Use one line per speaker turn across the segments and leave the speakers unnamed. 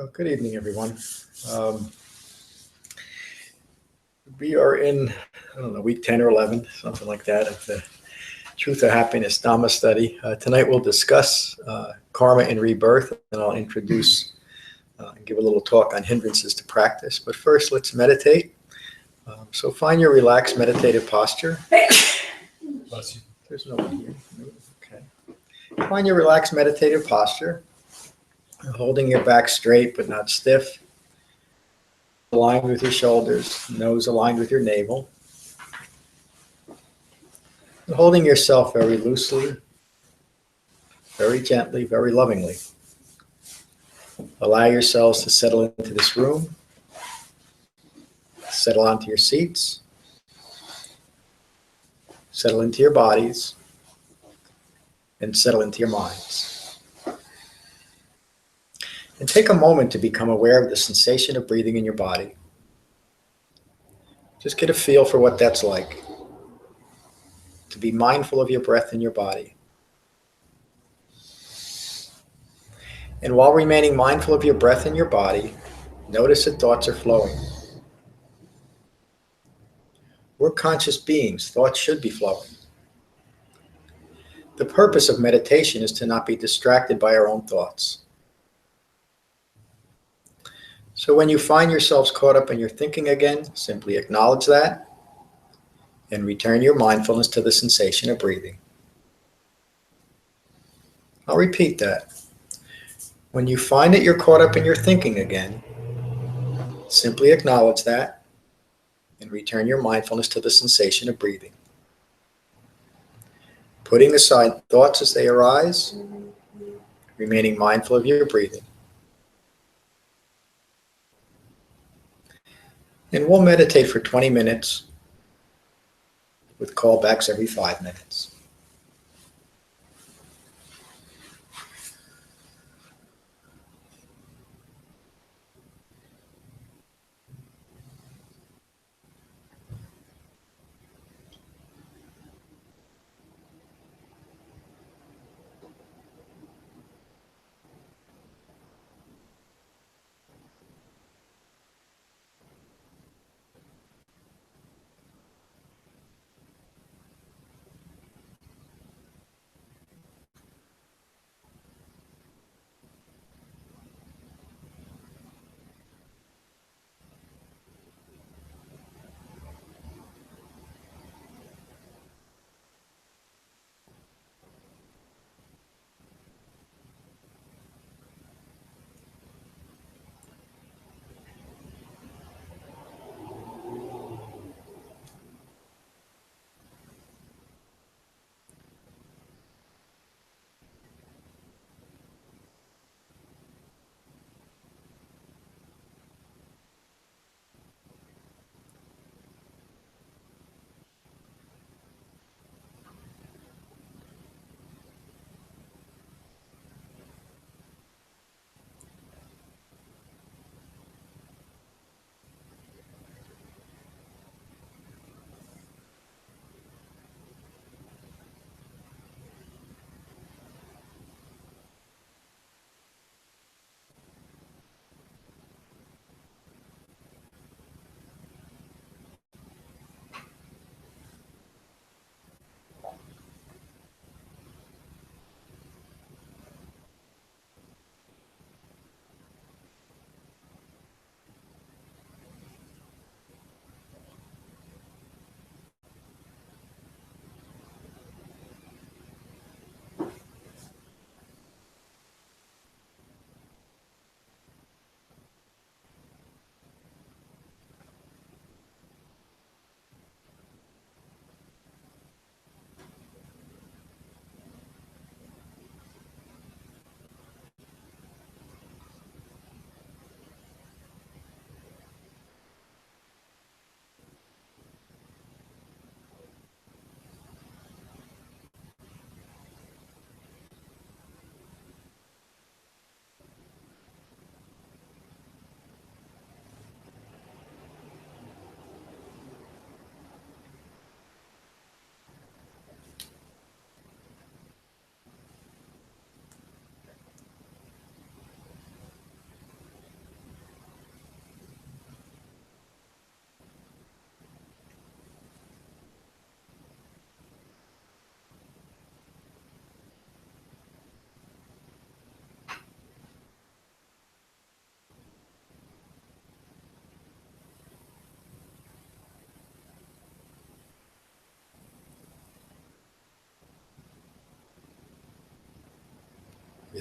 Good evening, everyone. Um, we are in, I don't know, week 10 or 11, something like that, of the Truth or Happiness Dhamma study. Tonight we'll discuss Karma and Rebirth, and I'll introduce and give a little talk on hindrances to practice. But first, let's meditate. So find your relaxed meditative posture. There's no one here. Okay. Find your relaxed meditative posture, holding your back straight but not stiff. Aligned with your shoulders, nose aligned with your navel. And holding yourself very loosely, very gently, very lovingly. Allow yourselves to settle into this room, settle onto your seats, settle into your bodies, and settle into your minds. And take a moment to become aware of the sensation of breathing in your body. Just get a feel for what that's like. To be mindful of your breath in your body. And while remaining mindful of your breath in your body, notice that thoughts are flowing. We're conscious beings. Thoughts should be flowing. The purpose of meditation is to not be distracted by our own thoughts. So when you find yourselves caught up in your thinking again, simply acknowledge that and return your mindfulness to the sensation of breathing. I'll repeat that. When you find that you're caught up in your thinking again, simply acknowledge that and return your mindfulness to the sensation of breathing. Putting aside thoughts as they arise, remaining mindful of your breathing. And we'll meditate for 20 minutes with callbacks every 5 minutes.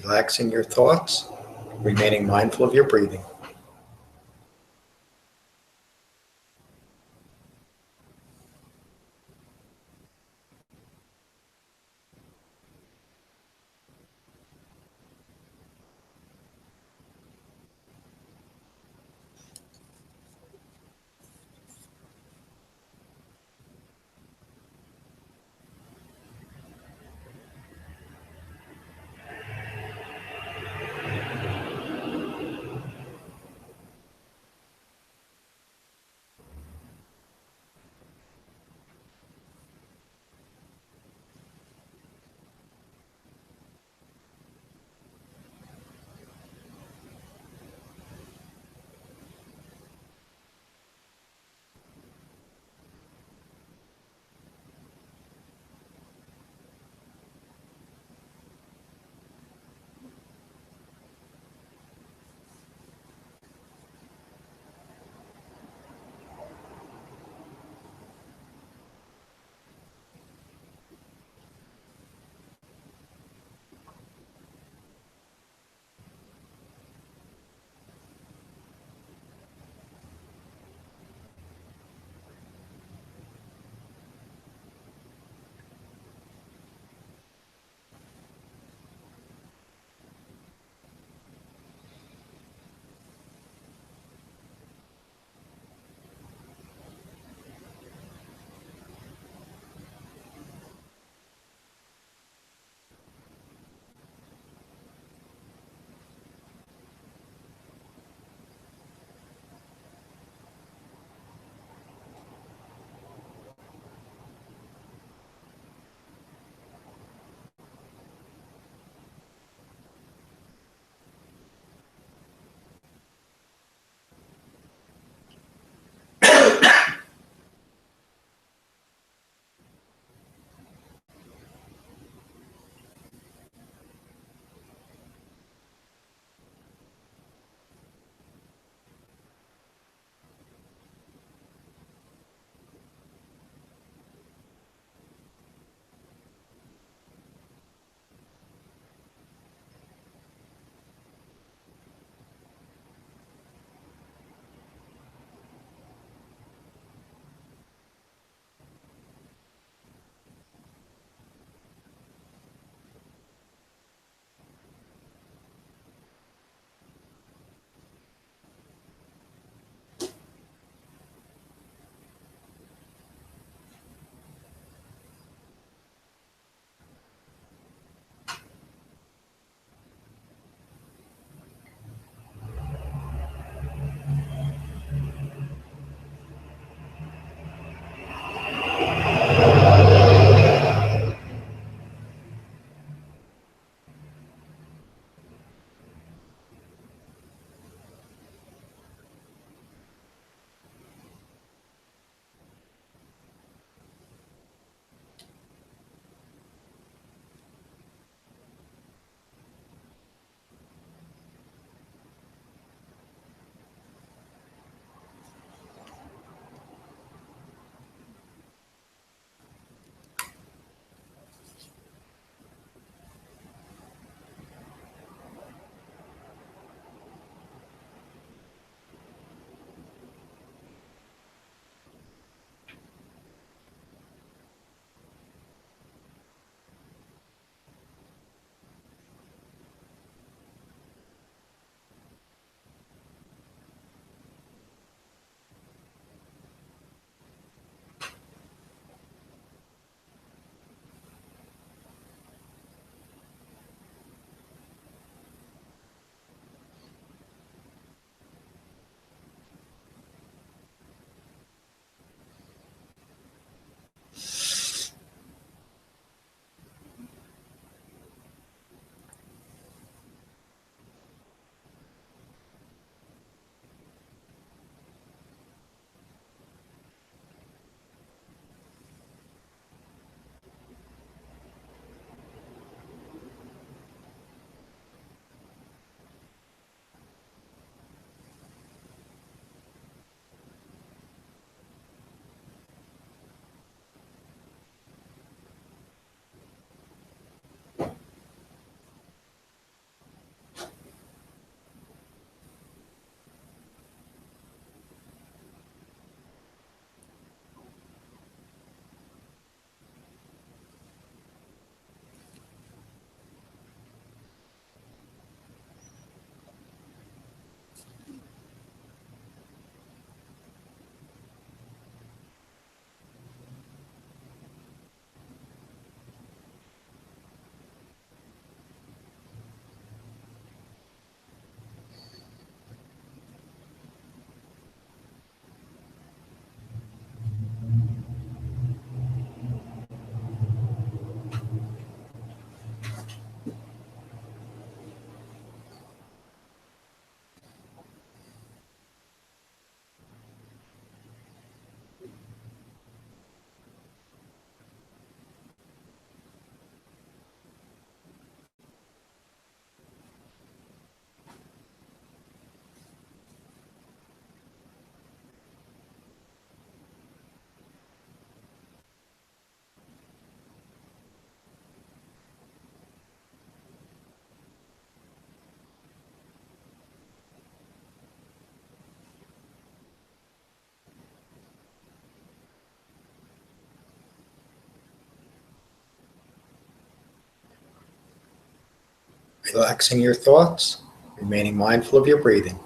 relaxing your thoughts, remaining mindful of your breathing. Relaxing your thoughts, remaining mindful of your breathing.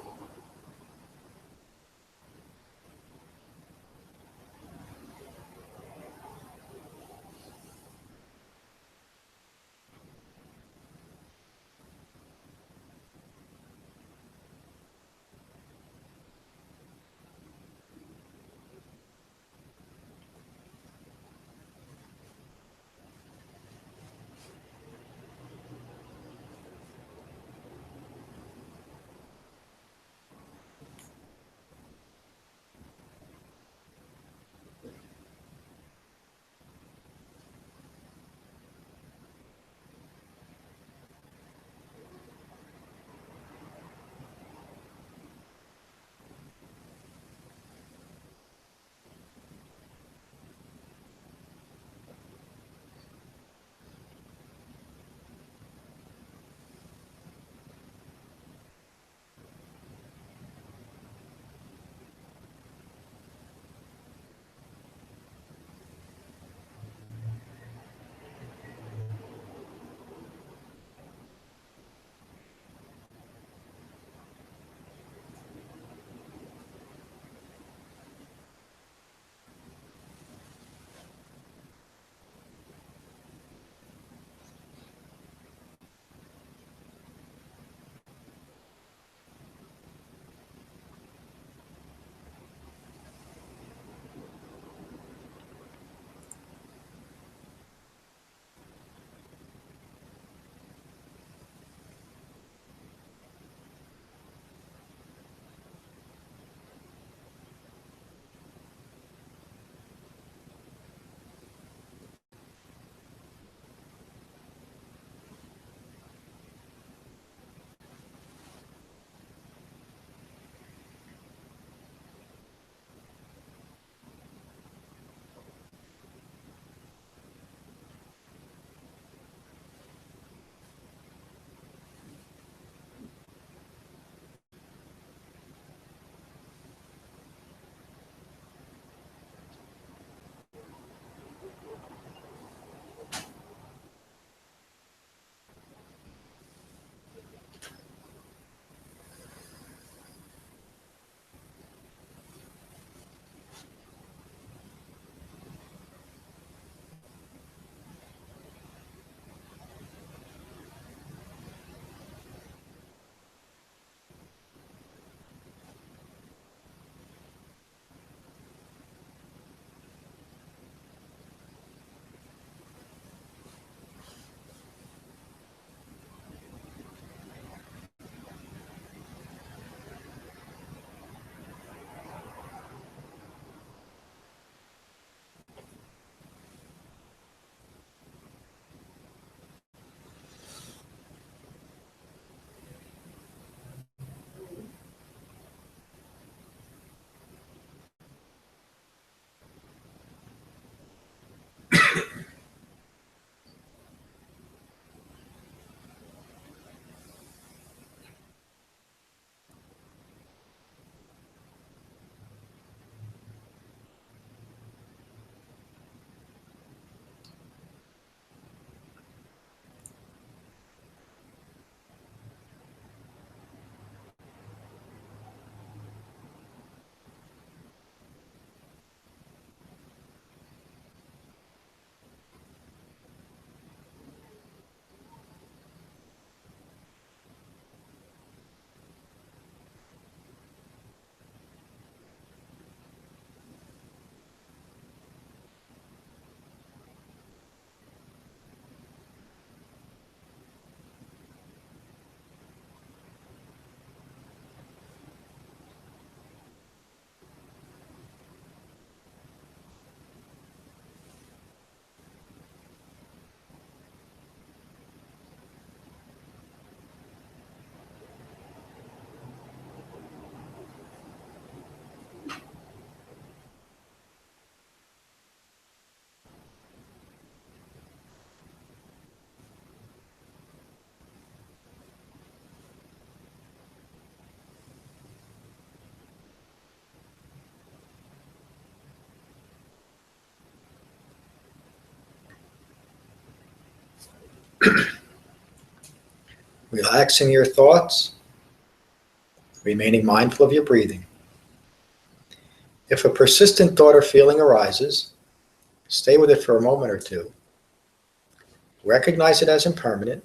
relaxing your thoughts, remaining mindful of your breathing. If a persistent thought or feeling arises, stay with it for a moment or two. Recognize it as impermanent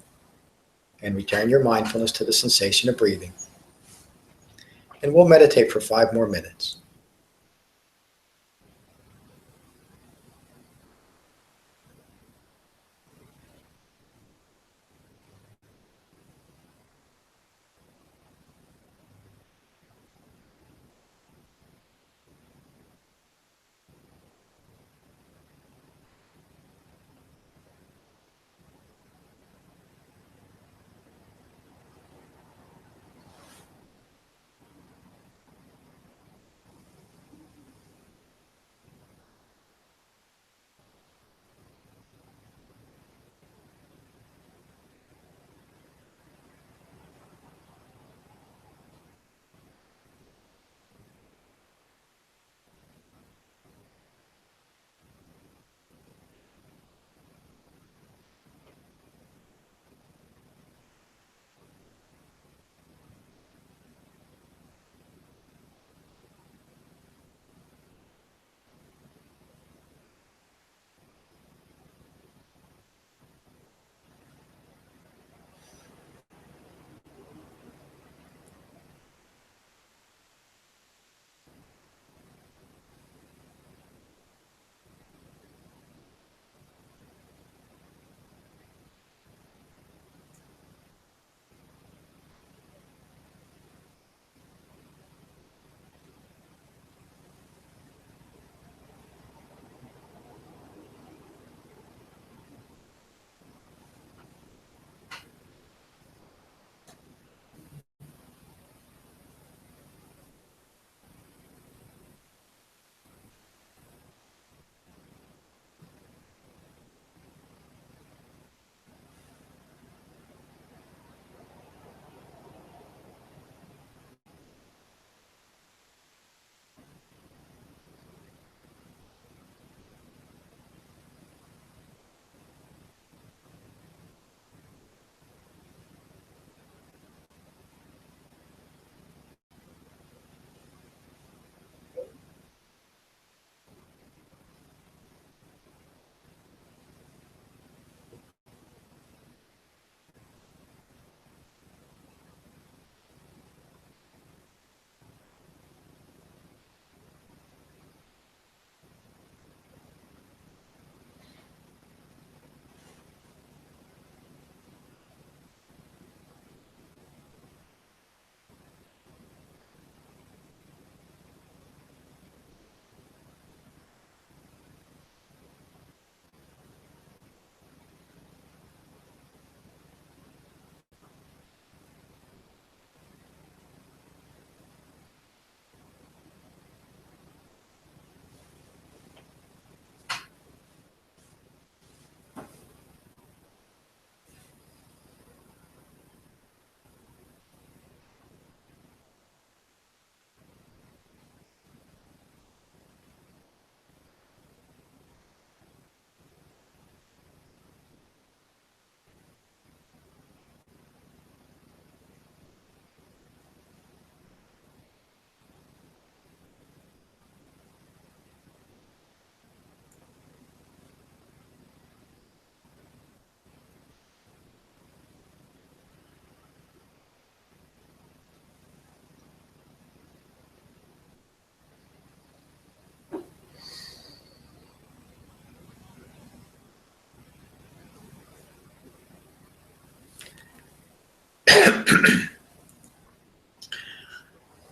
and return your mindfulness to the sensation of breathing. And we'll meditate for 5 more minutes.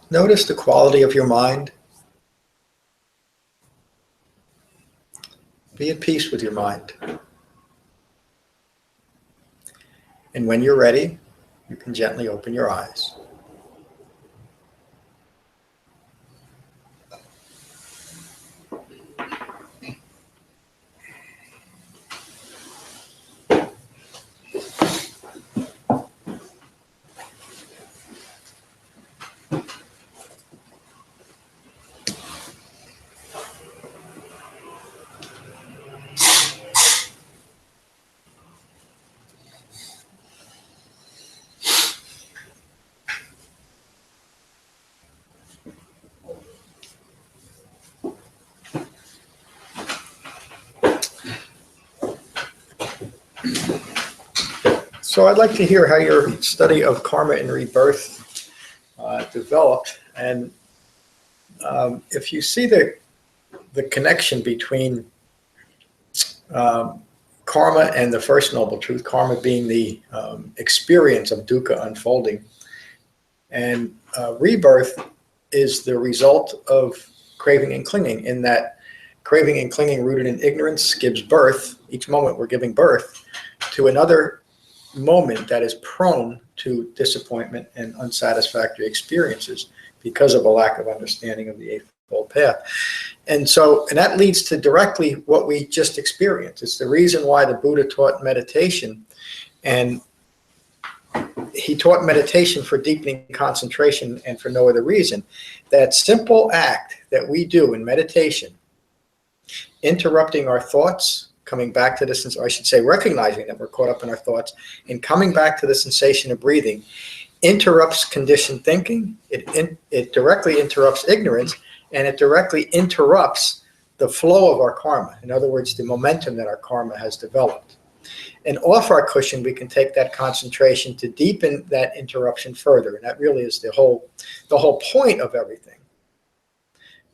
Notice the quality of your mind. Be at peace with your mind. And when you're ready, you can gently open your eyes. So I'd like to hear how your study of karma and rebirth developed, and if you see the connection between karma and the first noble truth, karma being the experience of dukkha unfolding, and rebirth is the result of craving and clinging, in that craving and clinging rooted in ignorance gives birth, each moment we're giving birth, to another moment that is prone to disappointment and unsatisfactory experiences because of a lack of understanding of the Eightfold Path. And that leads to directly what we just experienced. It's the reason why the Buddha taught meditation, and he taught meditation for deepening concentration and for no other reason. That simple act that we do in meditation, interrupting our thoughts, coming back to this, or I should say recognizing that we're caught up in our thoughts, and coming back to the sensation of breathing, interrupts conditioned thinking, it directly interrupts ignorance, and it directly interrupts the flow of our karma. In other words, the momentum that our karma has developed. And off our cushion, we can take that concentration to deepen that interruption further. And that really is the whole point of everything,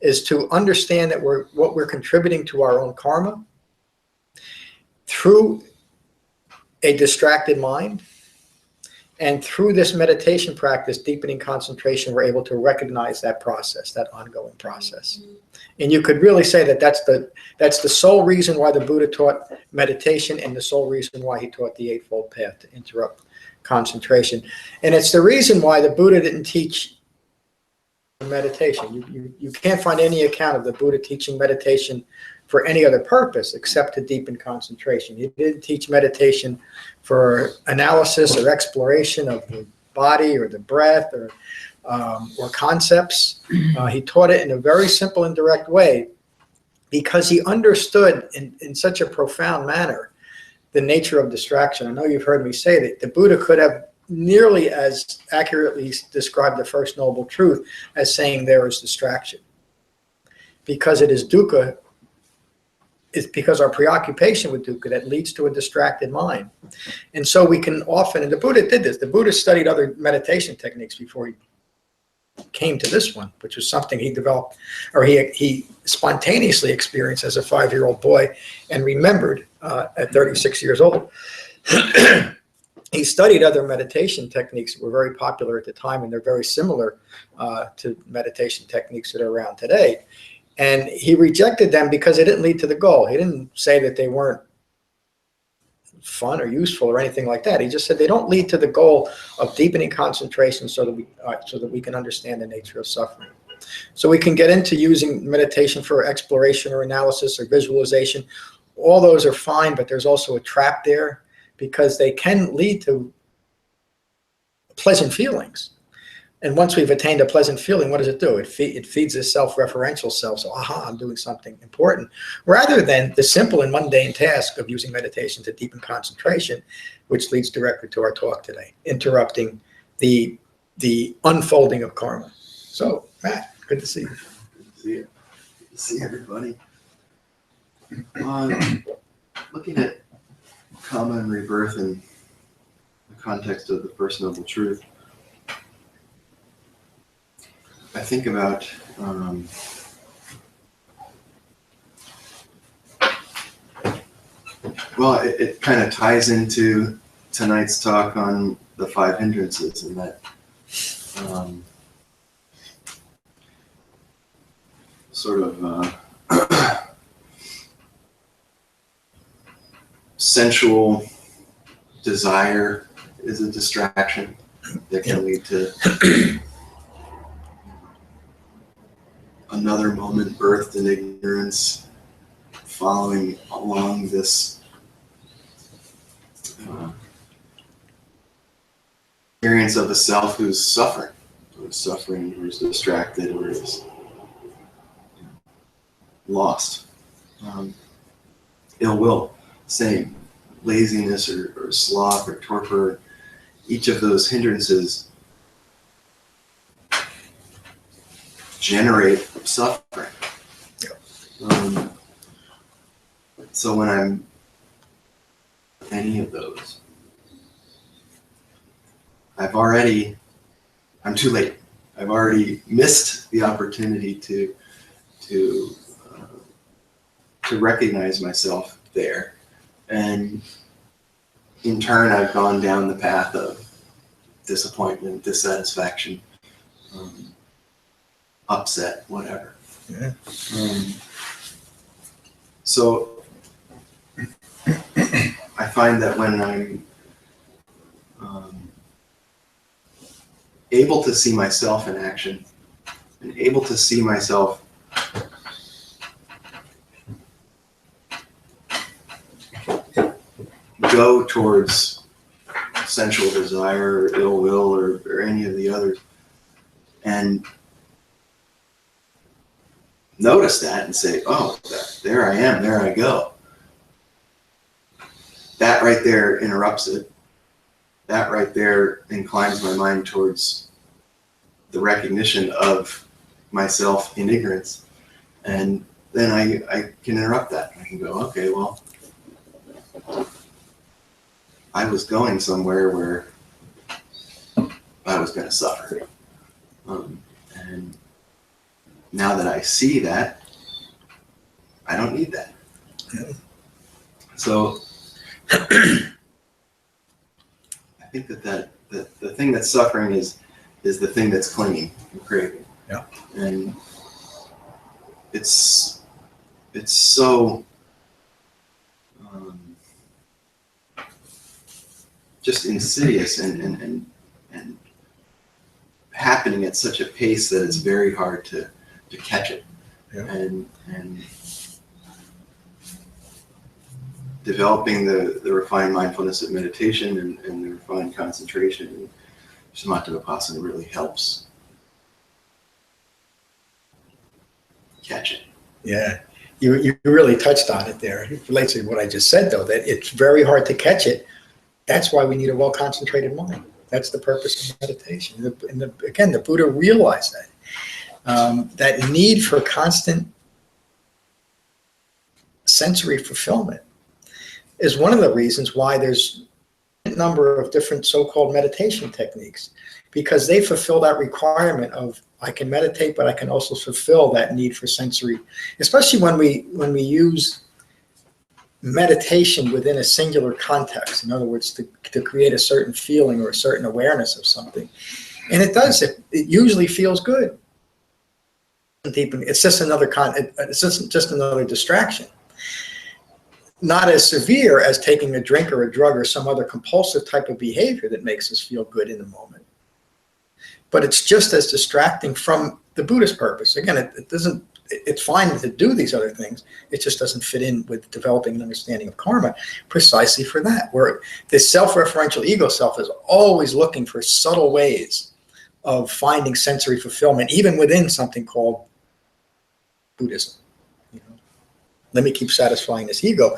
is to understand that what we're contributing to our own karma through a distracted mind. And through this meditation practice, deepening concentration, we're able to recognize that process, that ongoing process. And you could really say that that's the sole reason why the Buddha taught meditation, and the sole reason why he taught the Eightfold Path, to interrupt concentration. And it's the reason why the Buddha didn't teach meditation. You can't find any account of the Buddha teaching meditation for any other purpose except to deepen concentration. He didn't teach meditation for analysis or exploration of the body or the breath or concepts. He taught it in a very simple and direct way, because he understood in such a profound manner the nature of distraction. I know you've heard me say that the Buddha could have nearly as accurately described the First Noble Truth as saying there is distraction, because it is dukkha. It's because our preoccupation with dukkha that leads to a distracted mind. And so we can often, and the Buddha did this, the Buddha studied other meditation techniques before he came to this one, which was something he developed, or he spontaneously experienced as a 5-year-old boy and remembered at 36 years old. He studied other meditation techniques that were very popular at the time, and they're very similar to meditation techniques that are around today. And he rejected them because they didn't lead to the goal. He didn't say that they weren't fun or useful or anything like that. He just said they don't lead to the goal of deepening concentration so that we can understand the nature of suffering. So we can get into using meditation for exploration or analysis or visualization. All those are fine, but there's also a trap there, because they can lead to pleasant feelings. And once we've attained a pleasant feeling, what does it do? It feeds this self-referential self. So, aha, I'm doing something important. Rather than the simple and mundane task of using meditation to deepen concentration, which leads directly to our talk today, interrupting the unfolding of karma. So, Matt, good to see you.
Good to see you. Good to see everybody. Looking at karma and rebirth in the context of the First Noble Truth, I think about it kind of ties into tonight's talk on the Five Hindrances, and that sort of sensual desire is a distraction that can lead to another moment birthed in ignorance, following along this experience of a self who's suffering, who's distracted, or is lost. Ill will, same. Laziness or sloth or torpor, each of those hindrances generate suffering. So when I'm any of those, I'm too late. I've already missed the opportunity to recognize myself there. And in turn, I've gone down the path of disappointment, dissatisfaction, upset, whatever.
Yeah.
So I find that when I'm able to see myself in action and able to see myself go towards sensual desire or ill will or any of the others, and notice that and say, oh, there I am, there I go. That right there interrupts it. That right there inclines my mind towards the recognition of myself in ignorance. And then I can interrupt that. I can go, okay, well, I was going somewhere where I was going to suffer. And now that I see that, I don't need that. So I think that the thing that's suffering is the thing that's clinging and craving.
Yeah.
And it's so just insidious and happening at such a pace that it's very hard to catch it.
Yeah.
And developing the refined mindfulness of meditation and the refined concentration and Shamatha-Vipassana really helps catch it.
Yeah, you really touched on it there. It relates to what I just said, though, that it's very hard to catch it. That's why we need a well-concentrated mind. That's the purpose of meditation. Again, the Buddha realized that. That need for constant sensory fulfillment is one of the reasons why there's a number of different so-called meditation techniques, because they fulfill that requirement of I can meditate, but I can also fulfill that need for sensory, especially when we use meditation within a singular context. In other words, to create a certain feeling or a certain awareness of something. And it does, it usually feels good. It's just another distraction. Not as severe as taking a drink or a drug or some other compulsive type of behavior that makes us feel good in the moment. But it's just as distracting from the Buddhist purpose. Again, it's fine to do these other things. It just doesn't fit in with developing an understanding of karma precisely for that, where the self-referential ego self is always looking for subtle ways of finding sensory fulfillment, even within something called Buddhism. Let me keep satisfying this ego.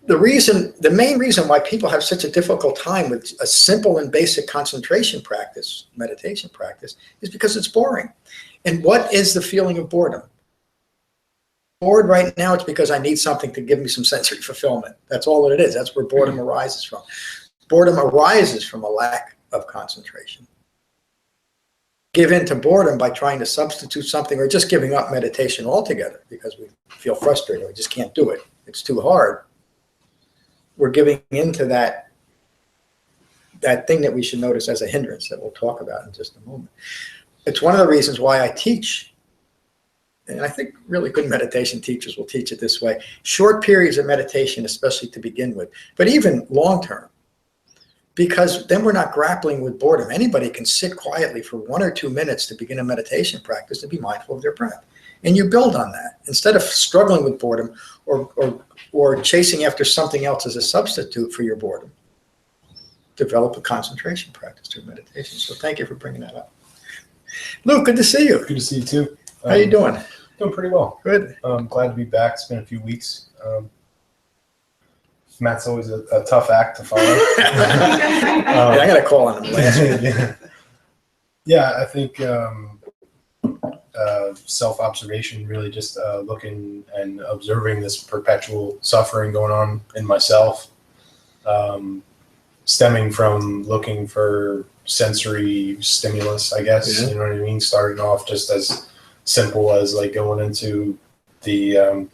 The main reason why people have such a difficult time with a simple and basic concentration practice, meditation practice, is because it's boring. And what is the feeling of boredom? Bored right now, it's because I need something to give me some sensory fulfillment. That's all that it is. That's where boredom arises from. Boredom arises from a lack of concentration. Give in to boredom by trying to substitute something or just giving up meditation altogether because we feel frustrated. We just can't do it. It's too hard. We're giving into that thing that we should notice as a hindrance that we'll talk about in just a moment. It's one of the reasons why I teach, and I think really good meditation teachers will teach it this way, short periods of meditation, especially to begin with, but even long-term, because then we're not grappling with boredom. Anybody can sit quietly for 1 or 2 minutes to begin a meditation practice and be mindful of their breath. And you build on that. Instead of struggling with boredom or chasing after something else as a substitute for your boredom, develop a concentration practice through meditation. So thank you for bringing that up. Luke, good to see you.
Good to see you too.
How you doing?
Doing pretty well.
Good.
Glad to be back. It's been a few weeks. Matt's always a tough act to follow.
I got a call on him last week.
Yeah, I think self-observation, really just looking and observing this perpetual suffering going on in myself. stemming from looking for sensory stimulus, I guess.
Yeah.
You know what I mean? Starting off just as simple as like going into the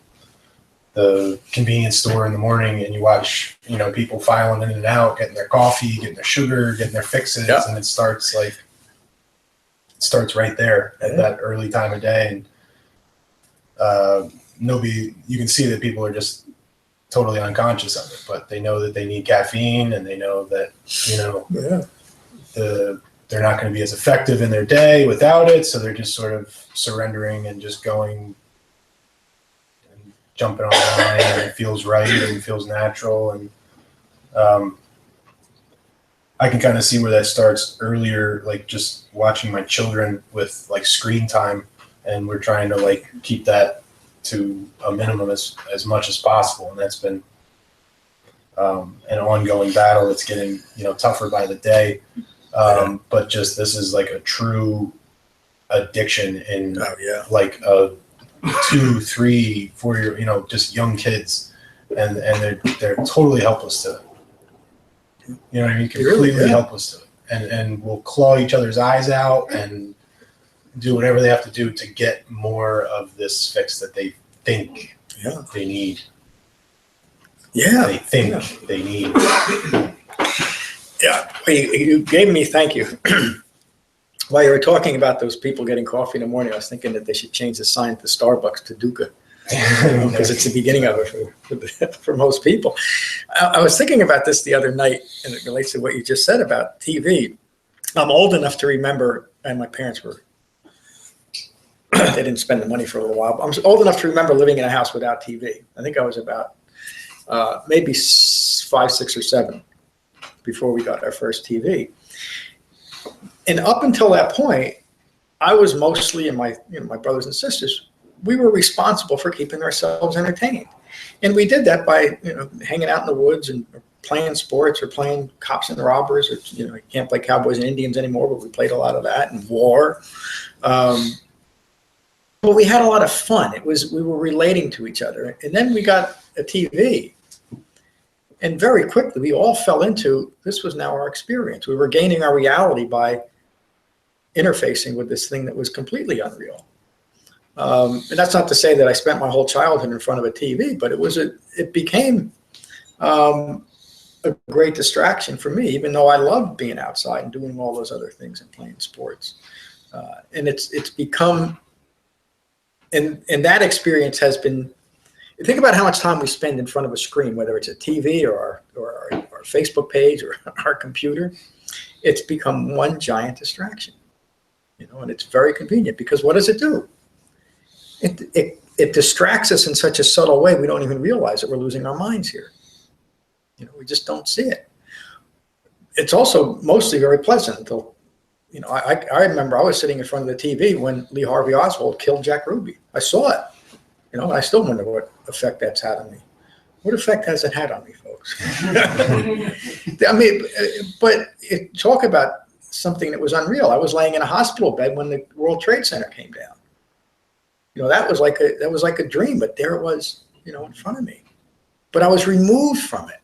convenience store in the morning and you watch, you know, people filing in and out, getting their coffee, getting their sugar, getting their fixes,
Yeah.
and it starts right there at that early time of day. And you can see that people are just totally unconscious of it, but they know that they need caffeine, and they know that, you know, they're not going to be as effective in their day without it. So they're just sort of surrendering and just going and jumping on the line, and it feels right and feels natural. And I can kind of see where that starts earlier, like just watching my children with like screen time, and we're trying to like keep that to a minimum as much as possible. And that's been an ongoing battle that's getting, you know, tougher by the day. But just, this is like a true addiction in like a 2, 3, 4 year, you know, just young kids, and they're totally helpless to it. You know what I mean? Completely helpless to it, and will claw each other's eyes out and do whatever they have to do to get more of this fix that they think they need. They think they need.
You gave me, thank you. While you were talking about those people getting coffee in the morning, I was thinking that they should change the sign to Starbucks to Dukkha, because it's the beginning of it for most people. I was thinking about this the other night, and it relates to what you just said about TV. I'm old enough to remember, and my parents were, they didn't spend the money for a little while, but I'm old enough to remember living in a house without TV. I think I was about maybe 5, 6, or 7 before we got our first TV. And up until that point, I was mostly, and my brothers and sisters, we were responsible for keeping ourselves entertained. And we did that by, you know, hanging out in the woods and playing sports or playing cops and robbers, or, you know, you can't play cowboys and Indians anymore, but we played a lot of that, and war. But we had a lot of fun. We were relating to each other. And then we got a TV. And very quickly, we all fell into, this was now our experience. We were gaining our reality by interfacing with this thing that was completely unreal. And that's not to say that I spent my whole childhood in front of a TV, but it became a great distraction for me, even though I loved being outside and doing all those other things and playing sports. And it's become, and that experience has been, think about how much time we spend in front of a screen, whether it's a TV or our Facebook page or our computer. It's become one giant distraction, you know, and it's very convenient, because what does it do? It distracts us in such a subtle way we don't even realize that we're losing our minds here. You know, we just don't see it. It's also mostly very pleasant until, you know, I remember I was sitting in front of the TV when Lee Harvey Oswald killed Jack Ruby. I saw it. You know, I still wonder what effect that's had on me. What effect has it had on me, folks? I mean, but talk about something that was unreal. I was laying in a hospital bed when the World Trade Center came down. You know, that was like a dream, but there it was, you know, in front of me. But I was removed from it.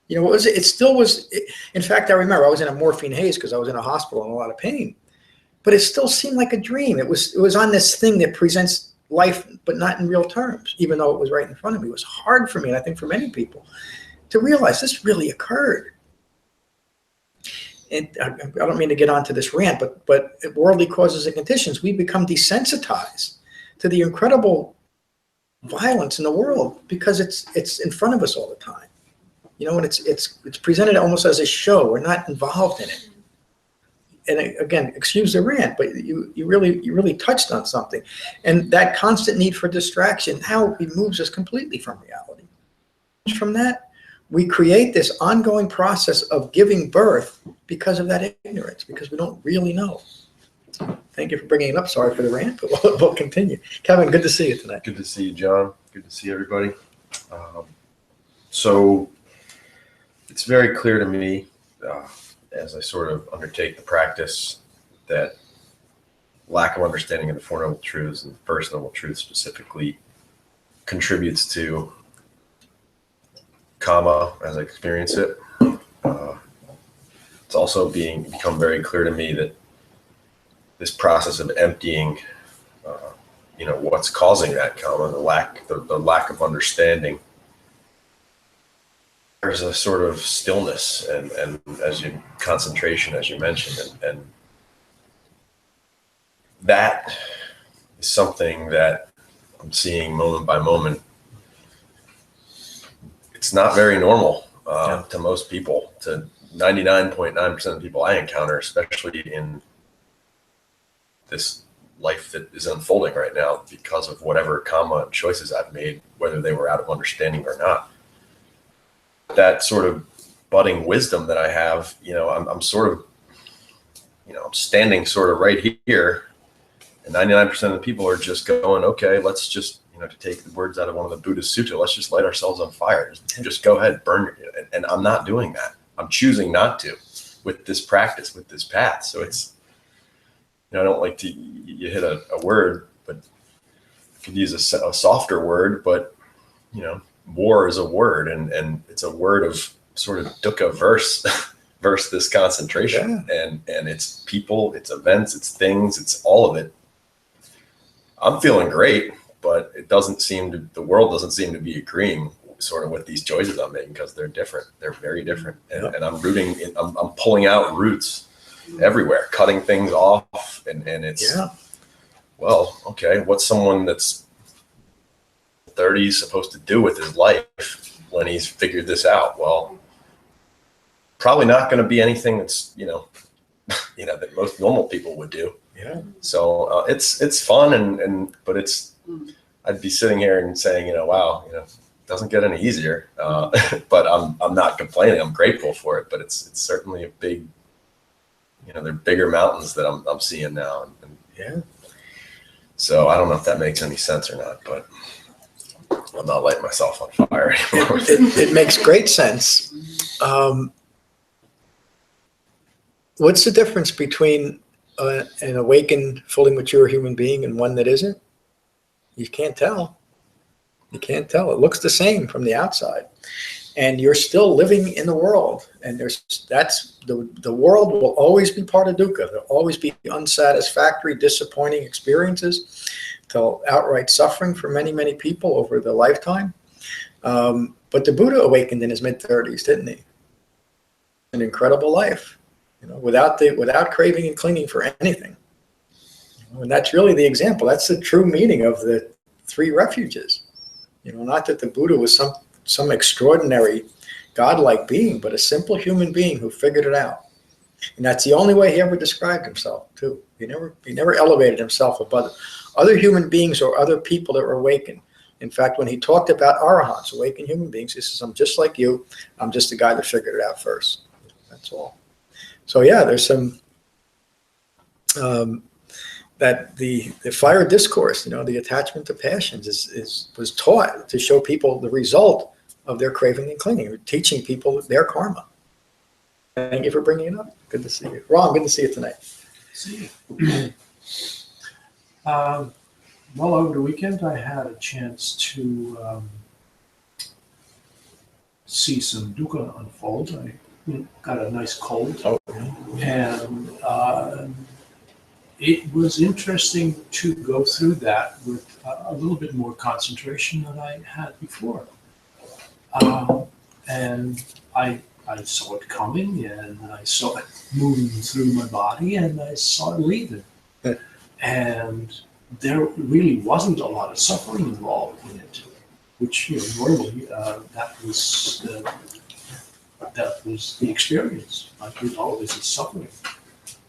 You know, it still was. In fact, I remember I was in a morphine haze because I was in a hospital in a lot of pain. But it still seemed like a dream. It was on this thing that presents life, but not in real terms, even though it was right in front of me. It was hard for me, and I think for many people, to realize this really occurred. And I don't mean to get onto this rant, but worldly causes and conditions, we become desensitized to the incredible violence in the world because it's in front of us all the time. You know, and it's presented almost as a show. We're not involved in it. And again, excuse the rant, but you really touched on something. And that constant need for distraction now removes us completely from reality. From that, we create this ongoing process of giving birth because of that ignorance, because we don't really know. Thank you for bringing it up. Sorry for the rant, but we'll continue. Kevin, good to see you tonight.
Good to see you, John. Good to see everybody. So it's very clear to me, as I sort of undertake the practice, that lack of understanding of the Four Noble Truths, and the First Noble Truth specifically, contributes to karma as I experience it. it's also become very clear to me that this process of emptying, what's causing that karma, the lack of understanding. There's a sort of stillness and concentration, as you mentioned, and that is something that I'm seeing moment by moment. It's not very normal to most people, to 99.9% of people I encounter, especially in this life that is unfolding right now because of whatever karma and choices I've made, whether they were out of understanding or not. That sort of budding wisdom that I have, I'm sort of, I'm standing sort of right here, and 99% of the people are just going, okay, let's just, to take the words out of one of the Buddhist sutta, let's just light ourselves on fire. Just go ahead, burn. And I'm not doing that. I'm choosing not to with this practice, with this path. So it's, I don't like to, you hit a word, but I could use a softer word, but, war is a word, and it's a word of sort of dukkha versus this concentration. Yeah. And it's people, it's events, it's things, it's all of it. I'm feeling great, but the world doesn't seem to be agreeing sort of with these choices I'm making, because they're different. They're very different. And I'm I'm pulling out roots everywhere, cutting things off. And it's, well, okay, what's someone that's 30s supposed to do with his life when he's figured this out? Well, probably not going to be anything that's, that most normal people would do. Yeah. So it's fun, but I'd be sitting here and saying, wow, it doesn't get any easier. But I'm not complaining. I'm grateful for it. But it's certainly a big, they're bigger mountains that I'm seeing now. And so I don't know if that makes any sense or not, but I'm not lighting myself on fire anymore.
It makes great sense. What's the difference between an awakened, fully mature human being and one that isn't? You can't tell. You can't tell. It looks the same from the outside. And you're still living in the world. And the world will always be part of dukkha. There'll always be unsatisfactory, disappointing experiences, till outright suffering for many, many people over the lifetime. But the Buddha awakened in his mid-30s, didn't he? An incredible life, without craving and clinging for anything. And that's really the example. That's the true meaning of the three refuges. Not that the Buddha was some extraordinary godlike being, but a simple human being who figured it out. And that's the only way he ever described himself, too. He never elevated himself above other human beings or other people that were awakened. In fact, when he talked about arahants, awakened human beings, he says, I'm just like you. I'm just the guy that figured it out first. That's all. So there's some, that the fire discourse, the attachment to passions was taught to show people the result of their craving and clinging, teaching people their karma. Thank you for bringing it up. Good to see you. Ron, good to see you tonight.
See you. Well, over the weekend, I had a chance to see some dukkha unfold. I got a nice cold, and it was interesting to go through that with a little bit more concentration than I had before. And I saw it coming, and I saw it moving through my body, and I saw it leaving. And there really wasn't a lot of suffering involved in it, which normally that was the experience. Like there's always a suffering,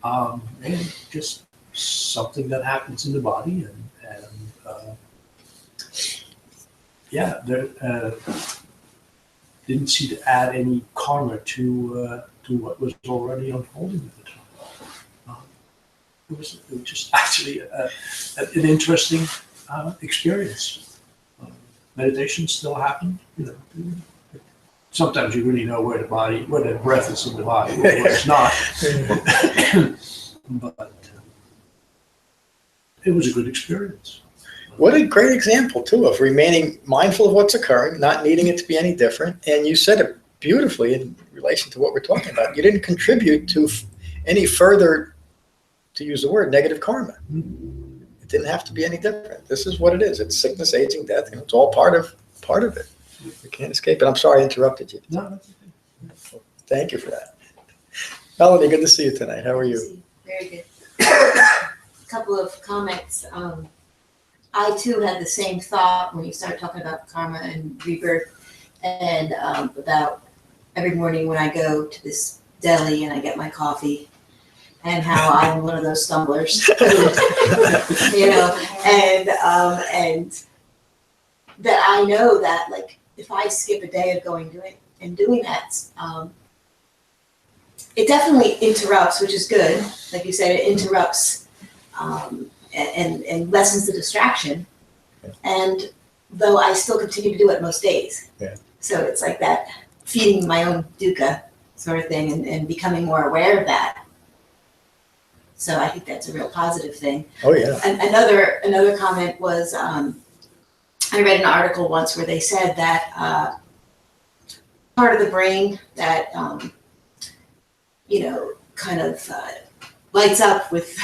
and just something that happens in the body, there didn't seem to add any karma to what was already unfolding at the time. It was just actually an interesting experience. Meditation still happened. Sometimes you really know where the breath is in the body, where it's not. But it was a good experience.
What a great example, too, of remaining mindful of what's occurring, not needing it to be any different. And you said it beautifully in relation to what we're talking about. You didn't contribute to any further, to use the word, negative karma. It didn't have to be any different. This is what it is. It's sickness, aging, death, and it's all part of it. You can't escape it. I'm sorry I interrupted you.
No, that's okay.
Thank you for that. Melanie, good to see you tonight. How are you?
Very good. A couple of comments. I too had the same thought when you started talking about karma and rebirth, and about every morning when I go to this deli and I get my coffee, and how I'm one of those stumblers, you know, and that I know that, like, if I skip a day of doing that, it definitely interrupts, which is good. Like you said, it interrupts and lessens the distraction. And though I still continue to do it most days.
Yeah. So
it's like that feeding my own dukkha sort of thing and becoming more aware of that. So I think that's a real positive thing.
Oh, yeah.
And another comment was, I read an article once where they said that part of the brain that, kind of lights up with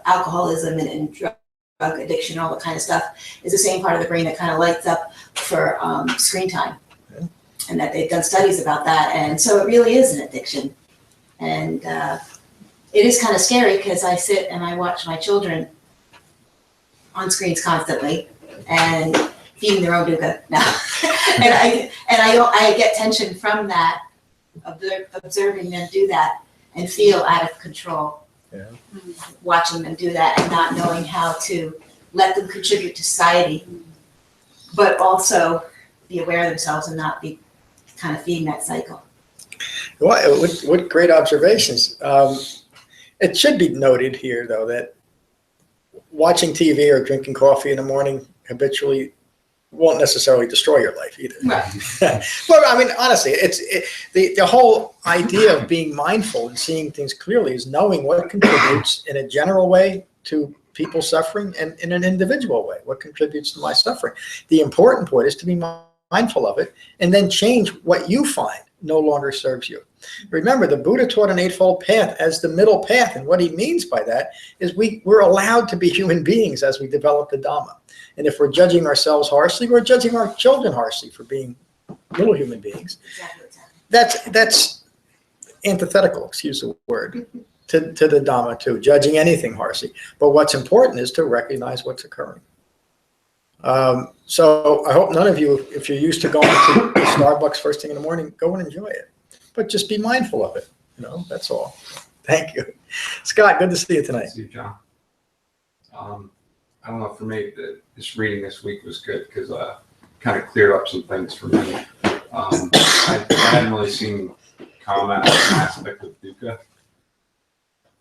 alcoholism and drug addiction, all that kind of stuff, is the same part of the brain that kind of lights up for screen time.
Yeah.
And that they've done studies about that. And so it really is an addiction. And it is kind of scary because I sit and I watch my children on screens constantly and feeding their own dukkha now. and I get tension from that, observing them do that and feel out of control.
Yeah.
Watching them do that and not knowing how to let them contribute to society, but also be aware of themselves and not be kind of feeding that cycle.
Well, what great observations. It should be noted here, though, that watching TV or drinking coffee in the morning habitually won't necessarily destroy your life either.
Right.
Well, I mean, honestly, the whole idea of being mindful and seeing things clearly is knowing what contributes in a general way to people suffering and in an individual way, what contributes to my suffering. The important point is to be mindful of it and then change what you find no longer serves you. Remember, the Buddha taught an Eightfold Path as the middle path, and what he means by that is we're allowed to be human beings as we develop the Dhamma. And if we're judging ourselves harshly, we're judging our children harshly for being little human beings.
Exactly.
That's antithetical, excuse the word, to the Dhamma too, judging anything harshly. But what's important is to recognize what's occurring. So I hope none of you, if you're used to going to Starbucks first thing in the morning, go and enjoy it. But just be mindful of it. That's all. Thank you. Scott, good to see you tonight.
See you, John. I don't know, for me, this reading this week was good because kind of cleared up some things for me. I hadn't really seen karma as an aspect of dukkha,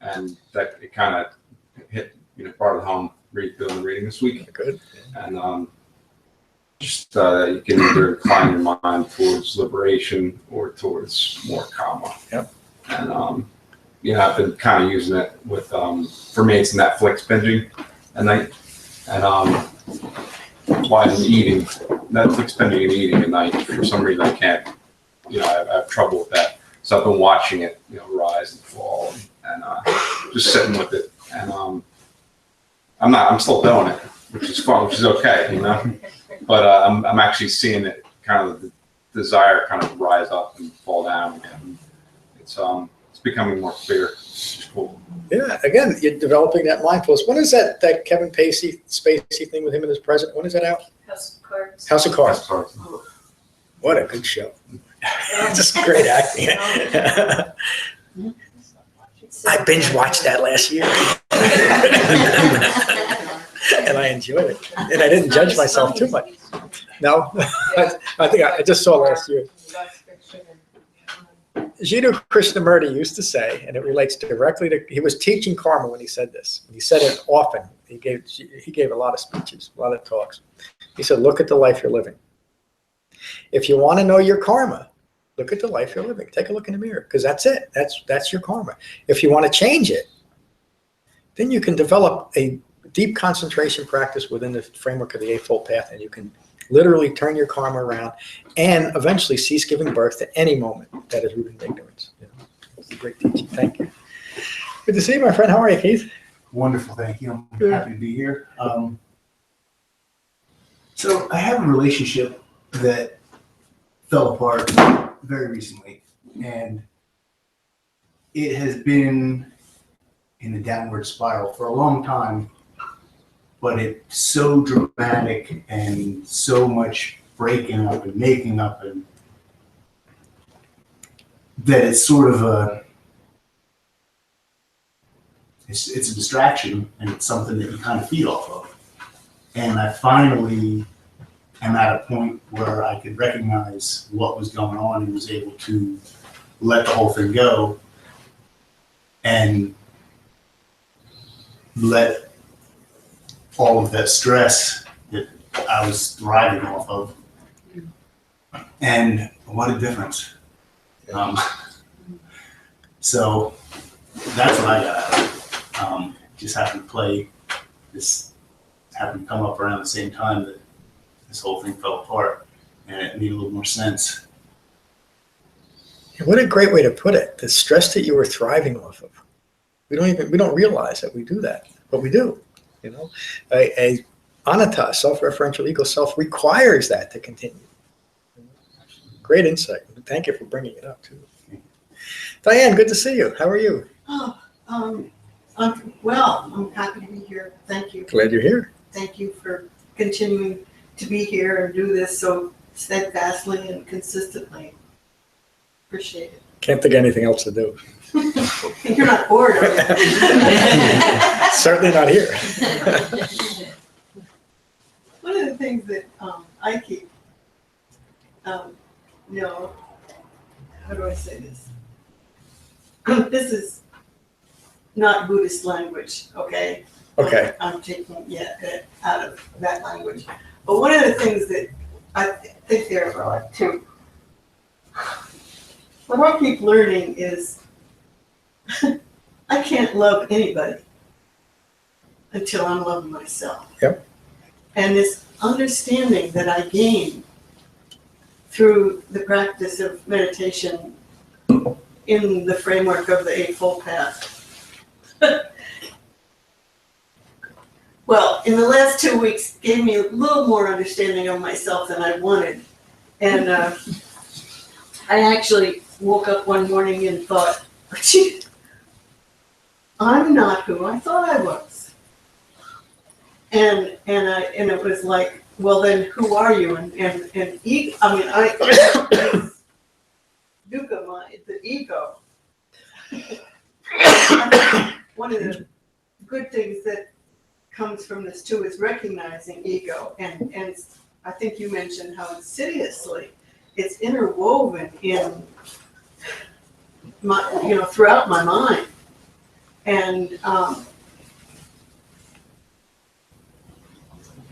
and that it kind of hit part of the home doing the reading this week.
Good.
And just you can either incline your mind towards liberation or towards more karma.
Yep.
And I've been kind of using it with for me it's Netflix binging at night, and while I'm eating, Netflix binging and eating at night, for some reason I can't, I have trouble with that. So I've been watching it, rise and fall, and just sitting with it. And I'm still doing it, which is fun, which is okay, But I'm actually seeing it kind of the desire kind of rise up and fall down again. It's becoming more clear. Which is cool.
Yeah, again, you're developing that mindfulness. When is that Kevin Spacey thing with him and his president? When is that out?
House of Cards.
House of Cards.
That's hard.
What a good show. Just great acting. I binge watched that last year. And I enjoyed it. And I didn't judge myself too much. No, I think I just saw last year. Jiddu Krishnamurti used to say, and it relates directly to, he was teaching karma when he said this. He said it often. He gave a lot of speeches, a lot of talks. He said, look at the life you're living. If you want to know your karma, look at the life you're living. Take a look in the mirror, because that's it. That's your karma. If you want to change it, then you can develop a deep concentration practice within the framework of the Eightfold Path, and you can literally turn your karma around, and eventually cease giving birth to any moment that is rooted in ignorance. It's a great teaching. Thank you. Good to see you, my friend. How are you, Keith?
Wonderful, thank you. I'm
Good.
happy to be here. So I have a relationship that fell apart very recently, and it has been in a downward spiral for a long time, but it's so dramatic and so much breaking up and making up, and that it's sort of it's a distraction, and it's something that you kind of feed off of. And I finally am at a point where I could recognize what was going on and was able to let the whole thing go and let all of that stress that I was thriving off of. And what a difference. So that's what I got out of it. Just happened to play this, happened to come up around the same time that this whole thing fell apart, and it made a little more sense.
What a great way to put it. The stress that you were thriving off of. We don't realize that we do that, but we do. A anatta, self-referential ego self, requires that to continue. Great insight. Thank you for bringing it up too. Diane, good to see you. How are you?
I'm happy to be here. Thank you.
Glad you're here.
Thank you for continuing to be here and do this so steadfastly and consistently. Appreciate it.
Can't think of anything else to do.
You're not bored, are you?
Certainly not here.
One of the things that I keep, how do I say this? This is not Buddhist language, okay?
Okay.
I'm taking it out of that language. But one of the things that I think there are like two. What I keep learning is I can't love anybody until I'm loving myself.
Yep.
And this understanding that I gain through the practice of meditation in the framework of the Eightfold Path. Well, in the last 2 weeks, gave me a little more understanding of myself than I wanted. And I actually woke up one morning and thought, gee, I'm not who I thought I was. And it was like, well, then who are you? Dukkha, the ego. One of the good things that comes from this too is recognizing ego, and I think you mentioned how insidiously it's interwoven in my, throughout my mind, and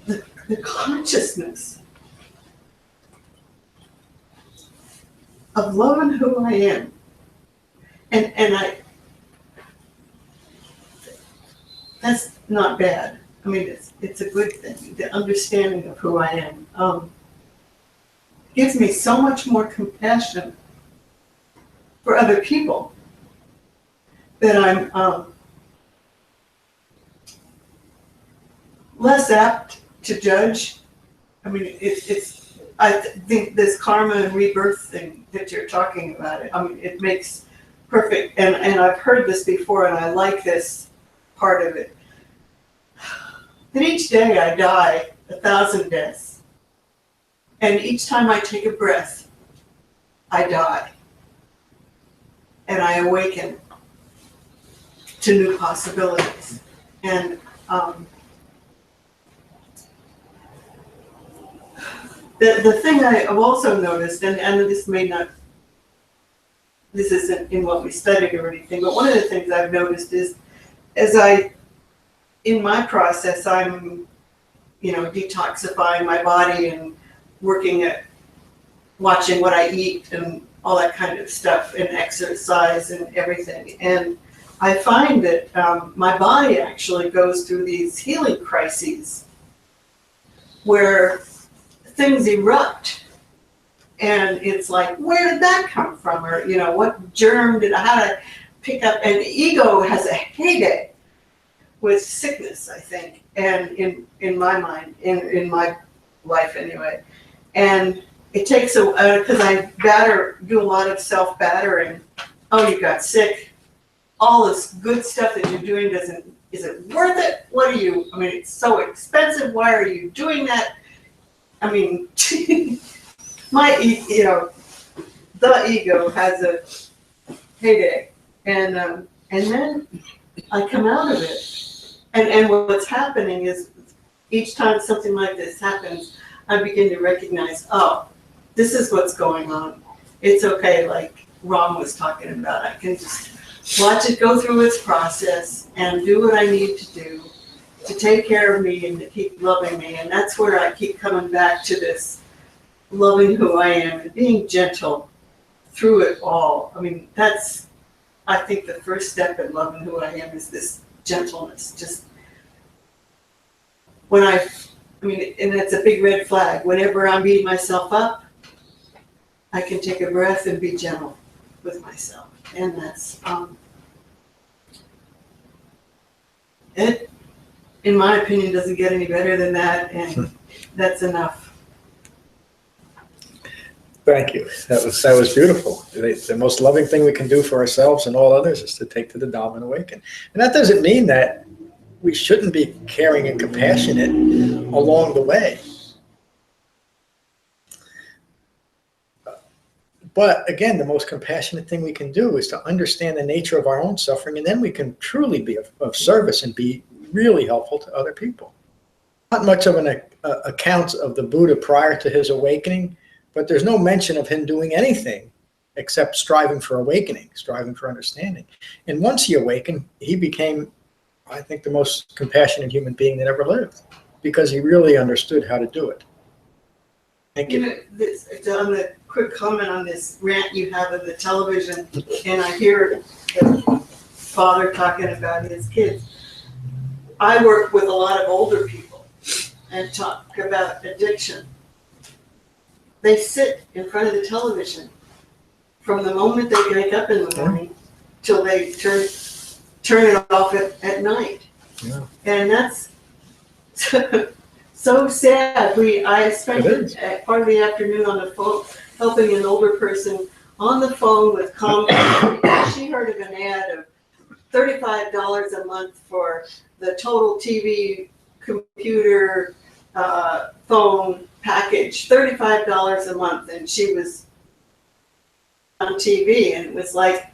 the consciousness of loving who I am, and that's not bad. I mean, it's a good thing. The understanding of who I am gives me so much more compassion for other people that I'm less apt to judge. I mean, I think this karma and rebirth thing that you're talking about, it makes perfect, and I've heard this before, and I like this part of it. That each day I die 1,000 deaths. And each time I take a breath, I die. And I awaken to new possibilities. And the thing I've also noticed, and this isn't in what we studied or anything, but one of the things I've noticed is, in my process, I'm, detoxifying my body and working at watching what I eat and all that kind of stuff, and exercise and everything. And I find that my body actually goes through these healing crises where things erupt. And it's like, where did that come from? Or, what germ how to pick up? And ego has a heyday with sickness, I think, and in my mind, in my life anyway. And it takes because I do a lot of self-battering. Oh, you got sick. All this good stuff that you're doing is it worth it? It's so expensive. Why are you doing that? I mean, the ego has a heyday. And then I come out of it. And what's happening is each time something like this happens, I begin to recognize, oh, this is what's going on. It's okay, like Ram was talking about. I can just watch it go through its process and do what I need to do to take care of me and to keep loving me. And that's where I keep coming back to this loving who I am and being gentle through it all. I mean, that's, I think, the first step in loving who I am is this gentleness. Just and it's a big red flag. Whenever I'm beating myself up, I can take a breath and be gentle with myself. And that's, it, in my opinion, doesn't get any better than that. And that's enough.
Thank you. That was beautiful. The most loving thing we can do for ourselves and all others is to take to the Dhamma and awaken. And that doesn't mean that we shouldn't be caring and compassionate along the way. But again, the most compassionate thing we can do is to understand the nature of our own suffering, and then we can truly be of service and be really helpful to other people. Not much of an account of the Buddha prior to his awakening, but there's no mention of him doing anything except striving for awakening, striving for understanding. And once he awakened, he became, I think, the most compassionate human being that ever lived, because he really understood how to do it. Thank you.
On the quick comment on this rant you have of the television, and I hear the father talking about his kids. I work with a lot of older people and talk about addiction. They sit in front of the television from the moment they wake up in the morning till they turn it off at night.
Yeah.
And that's so sad. I spent part of the afternoon on the phone helping an older person on the phone with Comcast. She heard of an ad of $35 a month for the total TV, computer, phone package, $35 a month, and she was on TV, and it was like,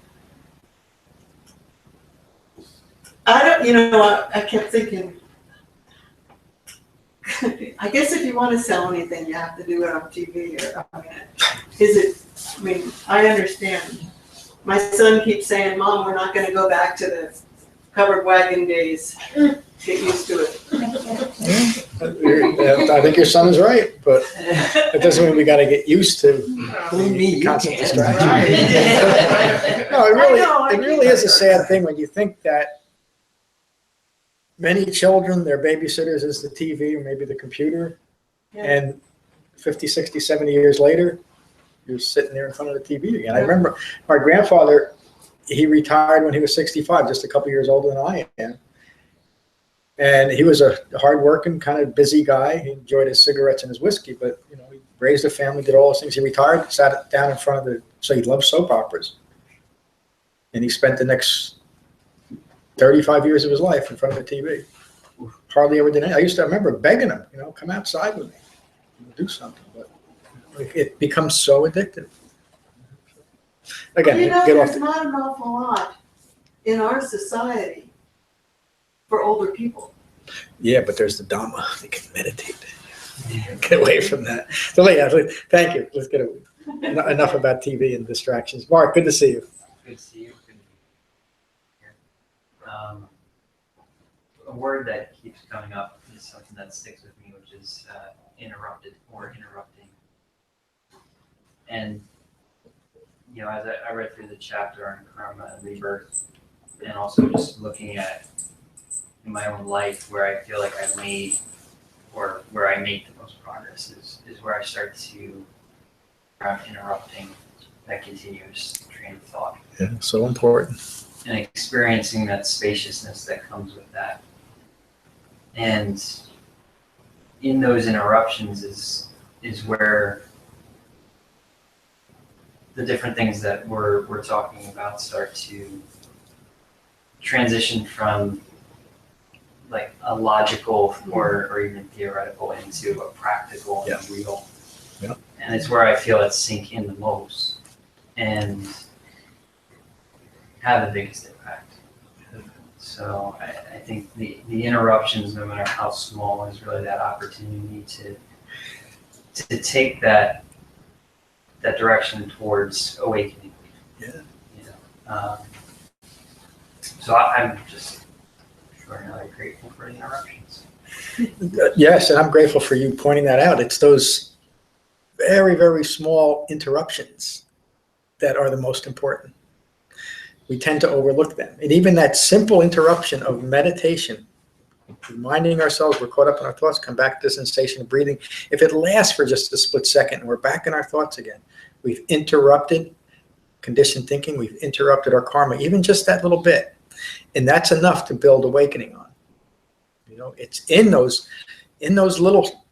I kept thinking, I guess if you want to sell anything, you have to do it on TV. I understand. My son keeps saying, Mom, we're not going to go back to the covered wagon days. Get used to it.
I think your son is right, but it doesn't mean we got to get used to constant distraction. No, it really is a sad thing when you think that many children, their babysitters is the TV or maybe the computer, and 50, 60, 70 years later, you're sitting there in front of the TV again. I remember my grandfather, he retired when he was 65, just a couple years older than I am. And he was a hard-working, kind of busy guy. He enjoyed his cigarettes and his whiskey, but he raised a family, did all those things. He retired, sat down in front of so he loved soap operas. And he spent the next 35 years of his life in front of the TV. Hardly ever did anything. I remember begging him, come outside with me, do something. But it becomes so addictive. Again,
there's not an awful lot in our society for older people.
Yeah, but there's the Dhamma. They can meditate. Get away from that. So, thank you. Let's get away. Enough about TV and distractions. Mark, good to see you.
Good to see you. Good to be here. A word that keeps coming up is something that sticks with me, which is interrupted or interrupting. And as I read through the chapter on karma and rebirth, and also just looking at in my own life where I feel like I've made or where I make the most progress is where I start to interrupting that continuous train of thought.
Yeah, so important.
And experiencing that spaciousness that comes with that. And in those interruptions is where the different things that we're talking about start to transition from like a logical or even theoretical into a practical and real.
Yeah.
And it's where I feel it sink in the most and have the biggest impact. So I think the interruptions, no matter how small, is really that opportunity to take that direction towards awakening.
Yeah.
You know, so I'm just extraordinarily grateful for the interruptions.
Yes, and I'm grateful for you pointing that out. It's those very, very small interruptions that are the most important. We tend to overlook them. And even that simple interruption of meditation, reminding ourselves we're caught up in our thoughts, come back to the sensation of breathing. If it lasts for just a split second and we're back in our thoughts again, we've interrupted conditioned thinking, we've interrupted our karma, even just that little bit. And that's enough to build awakening on. You know, it's in those little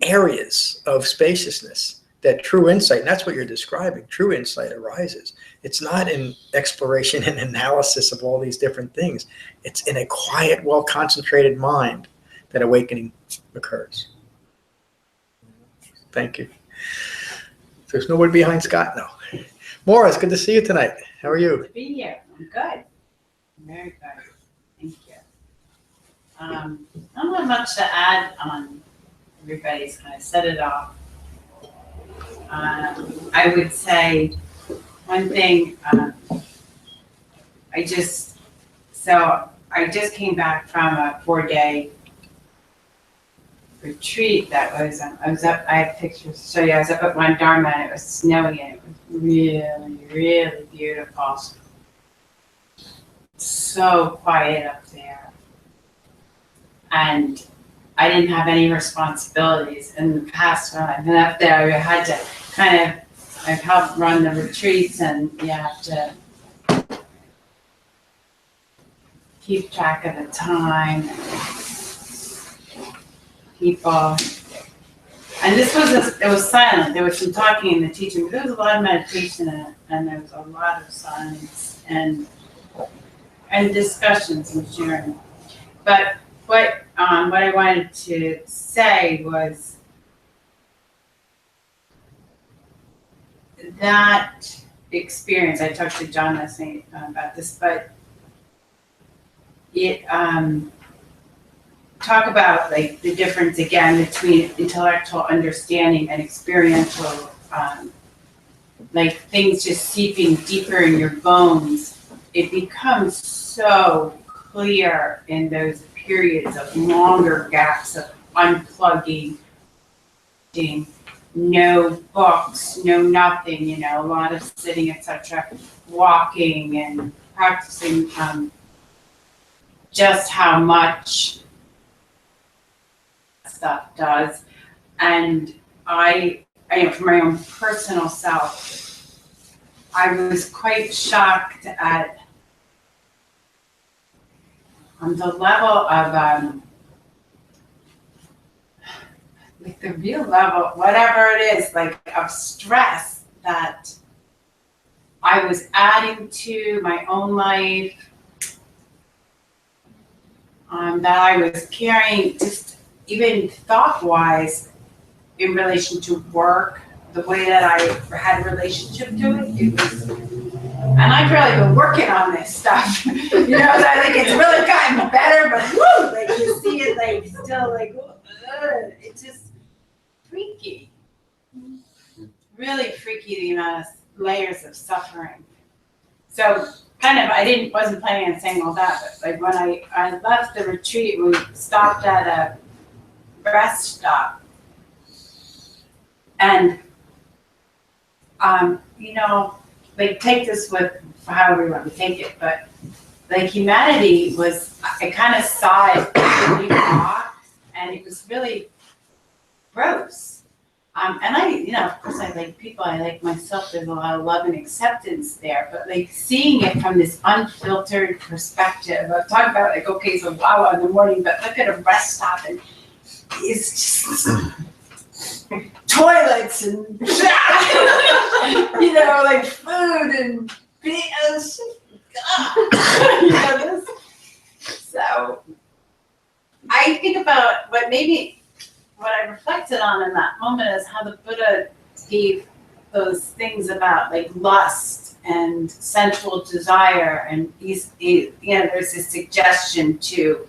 areas of spaciousness that true insight, and that's what you're describing, true insight arises. It's not in exploration and analysis of all these different things. It's in a quiet, well-concentrated mind that awakening occurs. Thank you. There's nobody behind Scott now. Maura, it's good to see you tonight. How are you?
Good to be here. I'm good. Very good. Thank you. I don't have much to add on. Everybody's kind of set it off. I would say one thing, I just came back from a 4-day retreat that was, I have pictures to show you. I was up at one Dharma and it was snowy and it was really, really beautiful. So quiet up there. And I didn't have any responsibilities. In the past, when I've been up there, I had to I've helped run the retreats, and you have to keep track of the time, people. And it was silent. There was some talking in the teaching, but there was a lot of meditation in it, and there was a lot of silence and discussions and sharing. But what I wanted to say was that experience, I talked to John last night about this, but it talk about like the difference again between intellectual understanding and experiential, like things just seeping deeper in your bones. It becomes so clear in those periods of longer gaps of unplugging, no books, no nothing, a lot of sitting, etc., walking and practicing, just how much stuff does. And I from my own personal self, I was quite shocked at the level of like the real level, whatever it is, like of stress that I was adding to my own life, that I was carrying, just even thought-wise, in relation to work, the way that I had a relationship to it was, and I've really been working on this stuff, so I think it's really gotten better, but woo, like you see it like still like, it's just freaky, really freaky, the amount of layers of suffering. So I wasn't planning on saying all that, but like when I left the retreat, we stopped at a rest stop, and like take this with however you want to take it, but like humanity was, I kind of saw it really raw, and and it was really gross. And I, of course, I like people, I like myself. There's a lot of love and acceptance there, but like seeing it from this unfiltered perspective of talking about like, okay, so wow in the morning, but look at a rest stop and it's just toilets and like food and this. So I think about what I reflected on in that moment is how the Buddha gave those things about like lust and sensual desire, and there's this suggestion to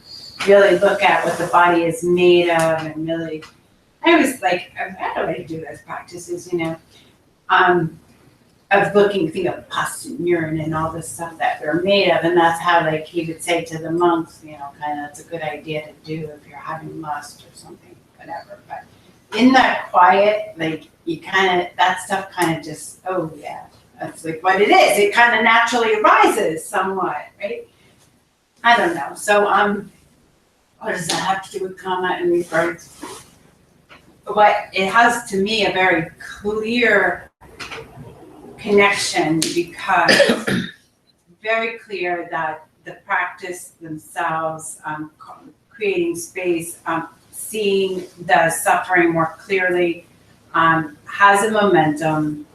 really look at what the body is made of, and really, I was like, I've had a way to do those practices, of looking, think of pus and urine and all this stuff that they're made of, and that's how like he would say to the monks, kind of it's a good idea to do if you're having lust or something, whatever. But in that quiet, like you kind of, that stuff kind of just, oh yeah, that's like what it is. It kind of naturally arises somewhat, right? I don't know. So what does that have to do with karma and rebirth? What it has to me a very clear connection, because very clear that the practice themselves, creating space, seeing the suffering more clearly, has a momentum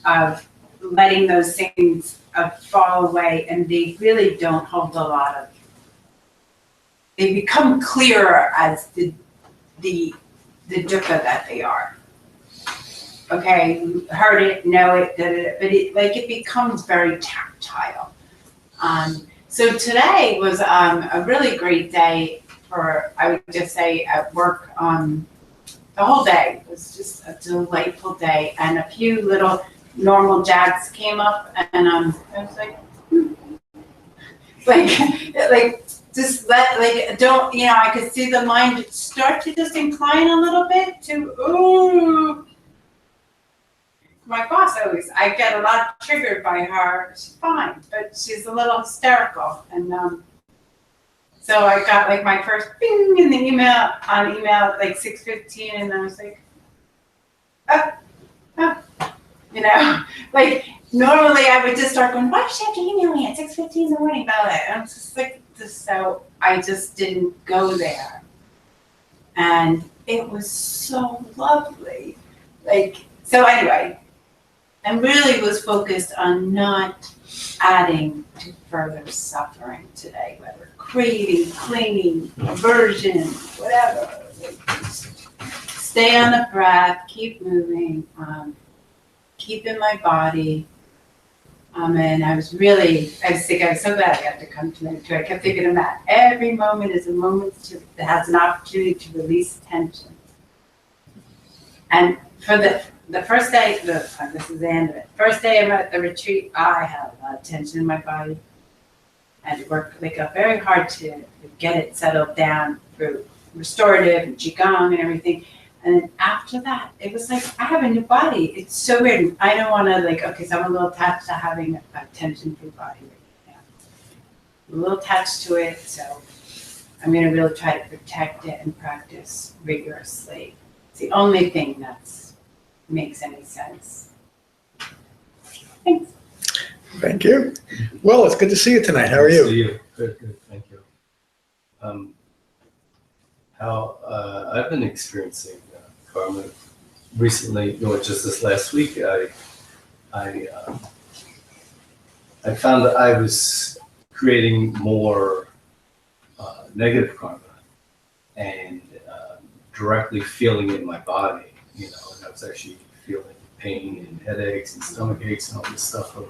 of letting those things fall away, and they really don't hold a lot of, they become clearer as the dukkha that they are. Okay, heard it, know it, but it becomes very tactile. So today was a really great day for, I would just say, at work. The whole day was just a delightful day, and a few little normal jags came up, and I was like, just don't, I could see the mind start to just incline a little bit to, ooh. My boss always, I get a lot triggered by her. She's fine, but she's a little hysterical. And so I got like my first ping in the email like 6:15, and I was like, like normally I would just start going, why did she have to email me at 6:15 in the morning about it? And I'm just like, so I just didn't go there. And it was so lovely. So anyway, I really was focused on not adding to further suffering today, whether craving, clinging, aversion, whatever. Stay on the breath, keep moving, keep in my body. And I was so glad I got to come tonight too. I kept thinking of that. Every moment is a moment that has an opportunity to release tension. And for the first day, this is the end of it. First day I'm at the retreat, I had a lot of tension in my body. I had to work very hard to get it settled down through restorative and qigong and everything. And then after that, it was like, I have a new body. It's so weird. I don't want to so I'm a little attached to having a tension-free body right now. I'm a little attached to it, so I'm going to really try to protect it and practice rigorously. It's the only thing that makes any sense. Thanks.
Thank you. Well, it's good to see you tonight. How are you?
Good to see you. Good. Thank you. I've been experiencing karma recently. Just this last week, I found that I was creating more negative karma and directly feeling it in my body. And I was actually feeling pain and headaches and stomach aches and all this stuff of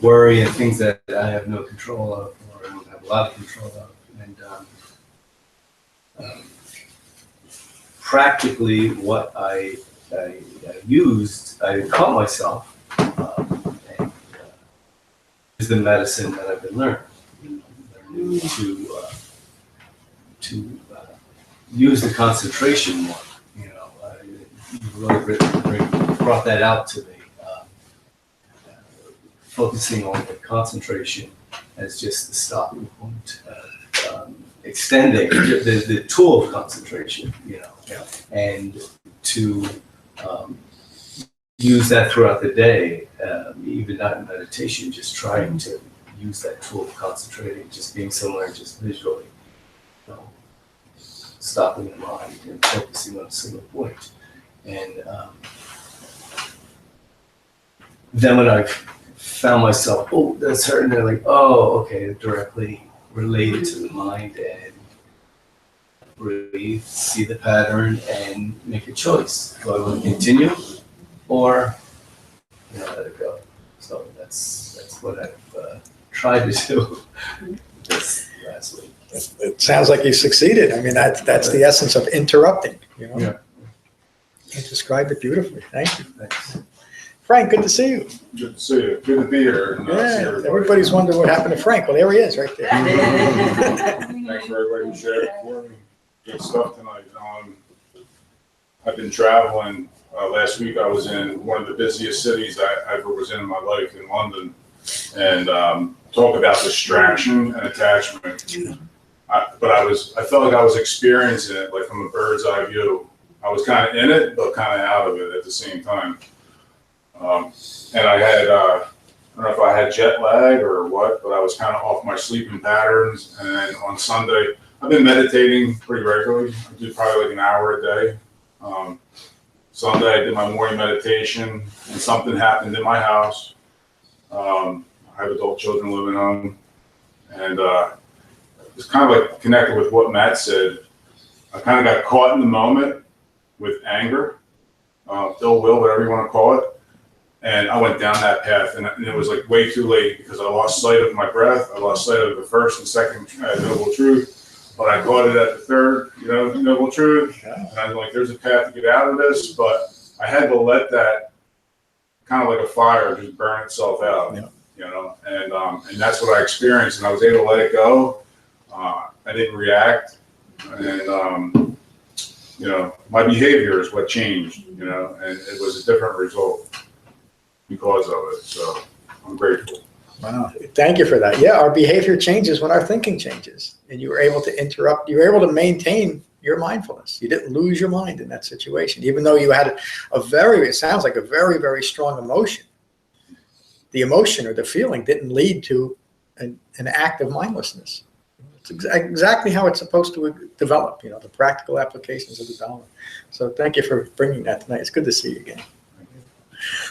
worry and things that I have no control of, or I don't have a lot of control of. And practically what I used, I caught myself and used the medicine that I've been learning to use the concentration more. You really brought that out to me. Focusing on the concentration as just the stopping point, extending the tool of concentration,
Yeah.
and to use that throughout the day, even not in meditation, just trying to use that tool of concentrating, just being somewhere, just visually, stopping the mind and focusing on a single point. And then when I found myself, oh, that's hurting, they're like, oh, okay, directly related to the mind, and breathe, see the pattern, and make a choice. Do I want to continue, or let it go? So that's what I've tried to do this last week.
It sounds like you succeeded. I mean, that's the essence of interrupting.
Yeah.
You described it beautifully. Thank you.
Thanks.
Frank, good to see you.
Good to see you. Good to be here. And, see
Yeah,
everybody.
everybody's wondering what happened to Frank. Well, there he is, right there.
Thanks for everybody who shared it for me. Good stuff tonight. I've been traveling. Last week I was in one of the busiest cities I ever was in my life, in London, and talk about distraction and attachment. But I felt like I was experiencing it like from a bird's eye view. I was kind of in it, but kind of out of it at the same time. And I had, I don't know if I had jet lag or what, but I was kind of off my sleeping patterns. And then on Sunday, I've been meditating pretty regularly. I do probably like an hour a day. Sunday, I did my morning meditation, and something happened in my house. I have adult children living home. And it's kind of like connected with what Matt said. I kind of got caught in the moment with anger, ill will, whatever you want to call it. And I went down that path, and it was like way too late because I lost sight of my breath. I lost sight of the first and second noble truth, but I caught it at the third, noble truth. And I'm like, there's a path to get out of this, but I had to let that kind of like a fire just burn itself out, and that's what I experienced. And I was able to let it go. I didn't react, and my behavior is what changed, and it was a different result because of it. So I'm grateful.
Wow. Thank you for that. Yeah, our behavior changes when our thinking changes. And you were able to interrupt, you were able to maintain your mindfulness. You didn't lose your mind in that situation, even though you had it sounds like a very, very strong emotion. The emotion or the feeling didn't lead to an act of mindlessness. It's exactly how it's supposed to develop, the practical applications of the Dhamma. So thank you for bringing that tonight. It's good to see you again.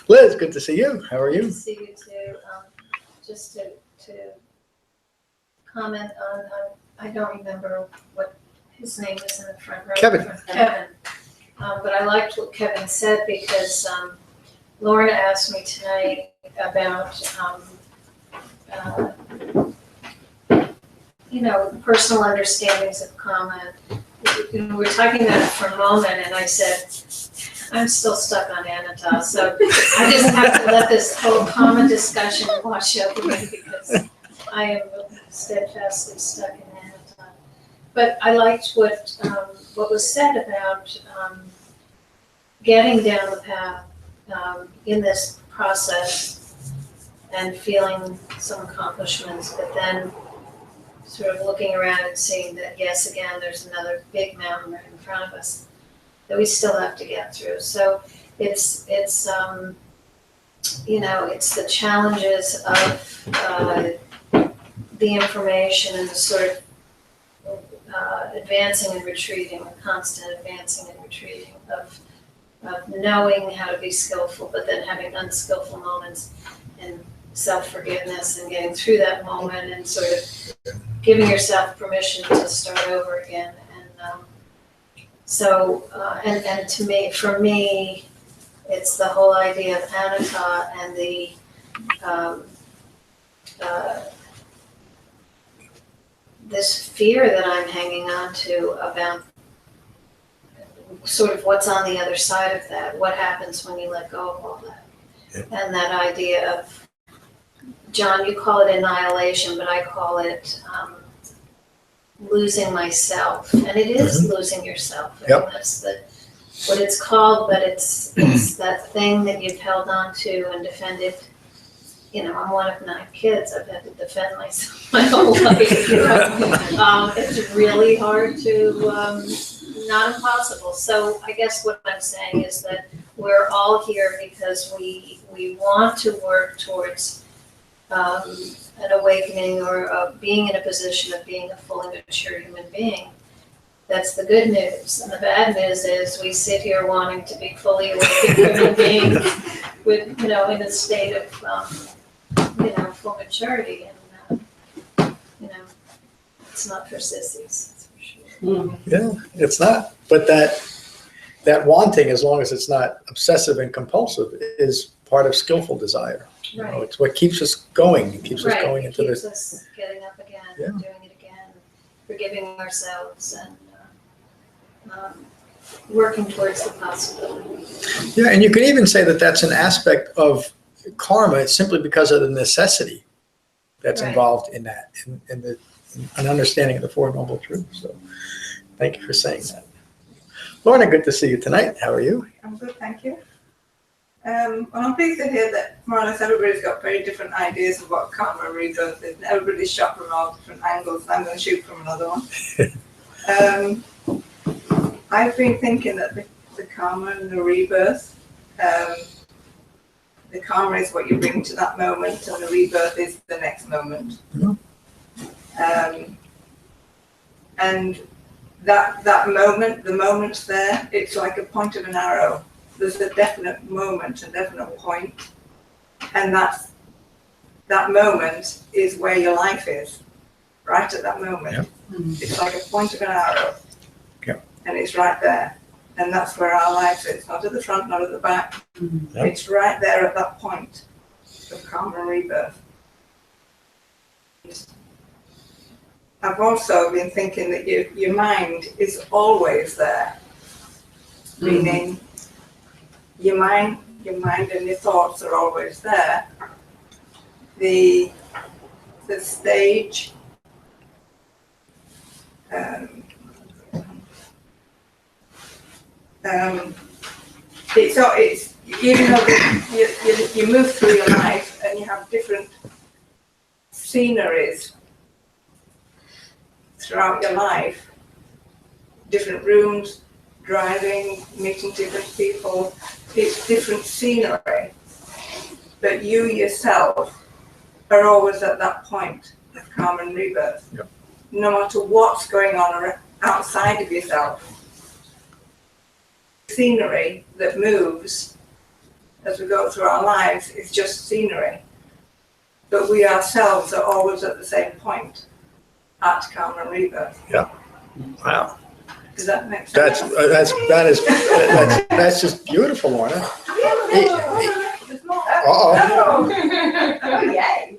Liz, good to see you. How are you?
Good to see you too. Just to comment on, I don't remember what his name is in the front row.
Kevin.
Kevin. But I liked what Kevin said because Lorna asked me tonight about, personal understandings of karma. We were talking about it for a moment, and I said, I'm still stuck on anatta, so I just have to let this whole karma discussion wash over me because I am steadfastly stuck in anatta. But I liked what was said about getting down the path in this process and feeling some accomplishments, but then sort of looking around and seeing that, yes, again, there's another big mountain right in front of us that we still have to get through. So it's it's the challenges of the information and the sort of advancing and retreating, the constant advancing and retreating of knowing how to be skillful, but then having unskillful moments and self-forgiveness and getting through that moment and sort of giving yourself permission to start over again. And to me, for me, it's the whole idea of anatta and the this fear that I'm hanging on to about sort of what's on the other side of that. What happens when you let go of all that? Yeah. And that idea of, John, you call it annihilation, but I call it losing myself, and it is losing yourself. I mean, that's what it's called, but it's that thing that you've held on to and defended you know, I'm one of 9 kids. I've had to defend myself my whole life. You know? It's really hard to, not impossible. So I guess what I'm saying is that we're all here because we want to work towards an awakening or being in a position of being a fully mature human being. That's the good news. And the bad news is we sit here wanting to be fully awakened human beings with, you know, in a state of, you know, full maturity. And, you know, it's not for sissies, that's for sure.
Yeah, it's not. But that wanting, as long as it's not obsessive and compulsive, is part of skillful desire. You know, it's what keeps us going. It keeps us going into this.
It keeps us getting up again,
Yeah.
doing it again, forgiving ourselves, and working towards the possibility.
Yeah, and you can even say that that's an aspect of karma simply because of the necessity that's involved in that, in an understanding of the Four Noble Truths. So thank you for saying that. Lorna, good to see you tonight. How are you?
I'm good, thank you. Well, I'm pleased to hear that more or less everybody's got very different ideas of what karma and rebirth is. Everybody's shot from all different angles, and I'm going to shoot from another one. I've been thinking that the karma and the rebirth, the karma is what you bring to that moment, and the rebirth is the next moment. And that moment, the moment there, it's like a point of an arrow. There's a definite moment, a definite point, and that moment is where your life is, right at that moment.
Yep.
It's like a point of an arrow,
Yep.
And it's right there, and that's where our life is. Not at the front, not at the back.
Yep.
It's right there at that point of karma and rebirth. I've also been thinking that your mind is always there, meaning your mind and your thoughts are always there. The stage, it's even though you move through your life and you have different sceneries throughout your life, different rooms, driving, meeting different people, it's different scenery, but you yourself are always at that point of karma and rebirth.
Yep.
No matter what's going on outside of yourself. Scenery that moves as we go through our lives is just scenery, but we ourselves are always at the same point at karma and rebirth.
Yeah. Wow.
Does that make sense?
That's just beautiful, Lorna.
There's more.
Uh-oh.
Oh, yay.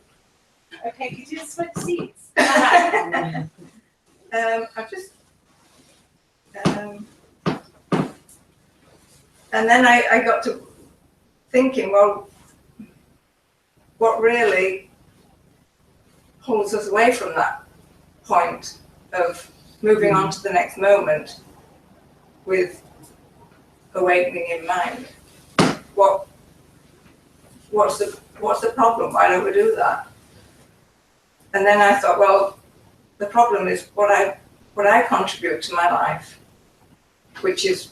Okay, could you switch seats?
I've just, and then I got to thinking, well, what really pulls us away from that point of moving on to the next moment with awakening in mind? What's the problem? Why don't we do that? And then I thought, well, the problem is what I contribute to my life, which is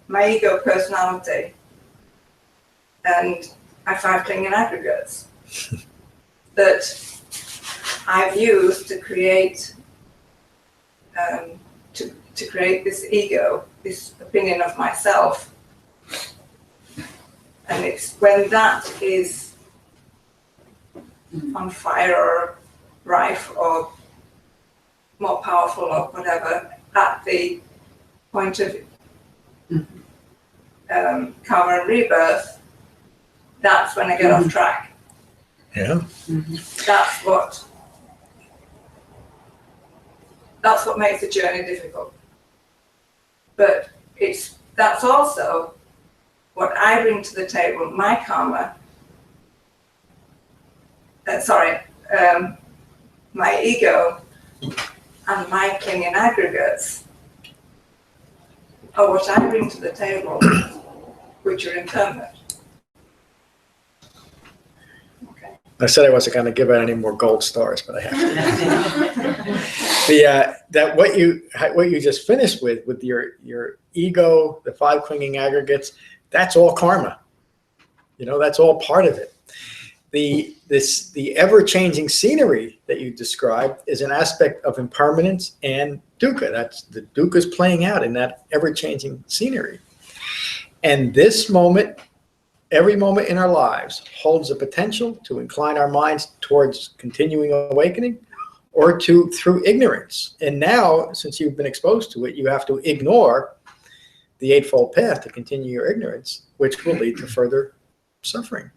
my ego personality and my 5 clinging aggregates that I've used to create to create this ego, this opinion of myself. And it's when that is on fire or rife or more powerful or whatever, at the point of karma and rebirth, that's when I get off track.
Yeah.
That's what makes the journey difficult. But that's also what I bring to the table, my karma, my ego and my clinging aggregates are what I bring to the table, which are impermanent.
I said I wasn't going to give out any more gold stars, but I have. That what you just finished with your ego, the 5 clinging aggregates, that's all karma. That's all part of it. The ever-changing scenery that you described is an aspect of impermanence and dukkha. That's the dukkha is playing out in that ever-changing scenery. And this moment, every moment in our lives holds the potential to incline our minds towards continuing awakening or through ignorance. And now, since you've been exposed to it, you have to ignore the Eightfold Path to continue your ignorance, which will lead to further suffering.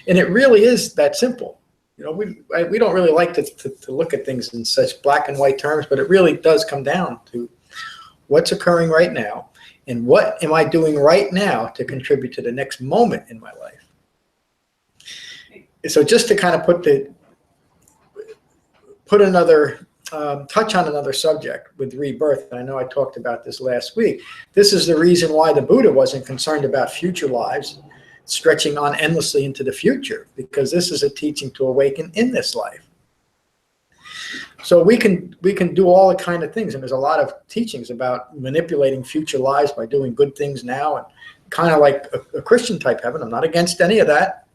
And it really is that simple. We don't really like to look at things in such black and white terms, but it really does come down to what's occurring right now and what am I doing right now to contribute to the next moment in my life. So just to kind of put another touch on another subject with rebirth, and I know I talked about this last week. This is the reason why the Buddha wasn't concerned about future lives stretching on endlessly into the future, because this is a teaching to awaken in this life. So we can do all the kind of things, and there's a lot of teachings about manipulating future lives by doing good things now, and kind of like a Christian type heaven. I'm not against any of that.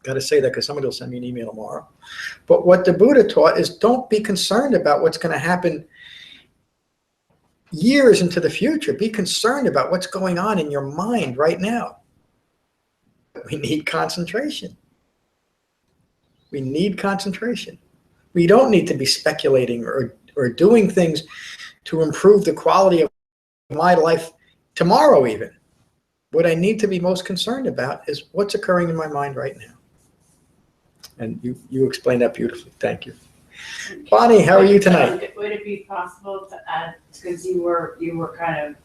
Got to say that because somebody will send me an email tomorrow. But what the Buddha taught is don't be concerned about what's going to happen years into the future. Be concerned about what's going on in your mind right now. We need concentration. We need concentration. We don't need to be speculating or doing things to improve the quality of my life tomorrow even. What I need to be most concerned about is what's occurring in my mind right now. And you explained that beautifully. Thank you. Bonnie, how are you tonight?
Would it be possible to add, because you were kind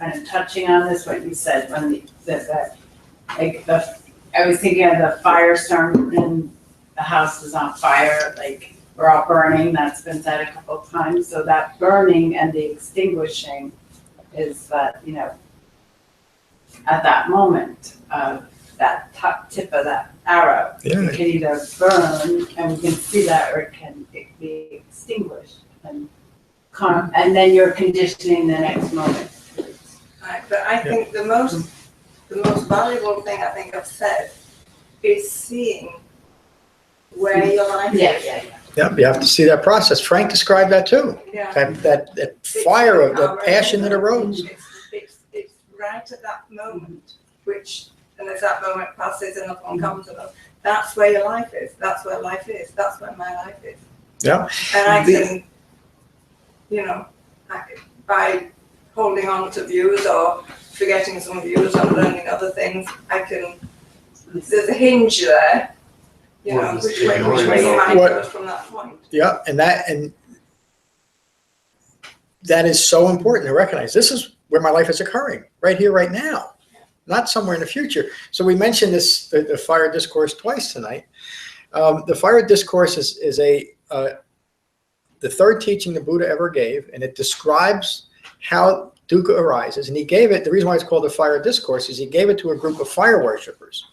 of touching on this, what you said when you said that, like I was thinking of the firestorm and the house is on fire, like we're all burning. That's been said a couple of times. So that burning and the extinguishing is that, at that moment of that top tip of that arrow, it can either burn and we can see that, or it can be extinguished, and then you're conditioning the next moment.
Right, but I think the most valuable thing I think I've said is seeing where your life is.
Yep, you have to see that process. Frank described that too.
Yeah.
That fire of the passion that arose.
It's right at that moment, and as that moment passes and upon comes to us, that's where your life is. That's where life is. That's where my life is.
Yeah.
And I can, by holding on to views or forgetting some views or learning other things, there's a hinge there, which way your mind goes from that point.
Yeah, and that is so important to recognize. This is where my life is occurring, right here, right now, not somewhere in the future. So we mentioned the fire discourse twice tonight. The fire discourse is the third teaching the Buddha ever gave, and it describes how dukkha arises. And he gave it, the reason why it's called the fire discourse is he gave it to a group of fire worshippers.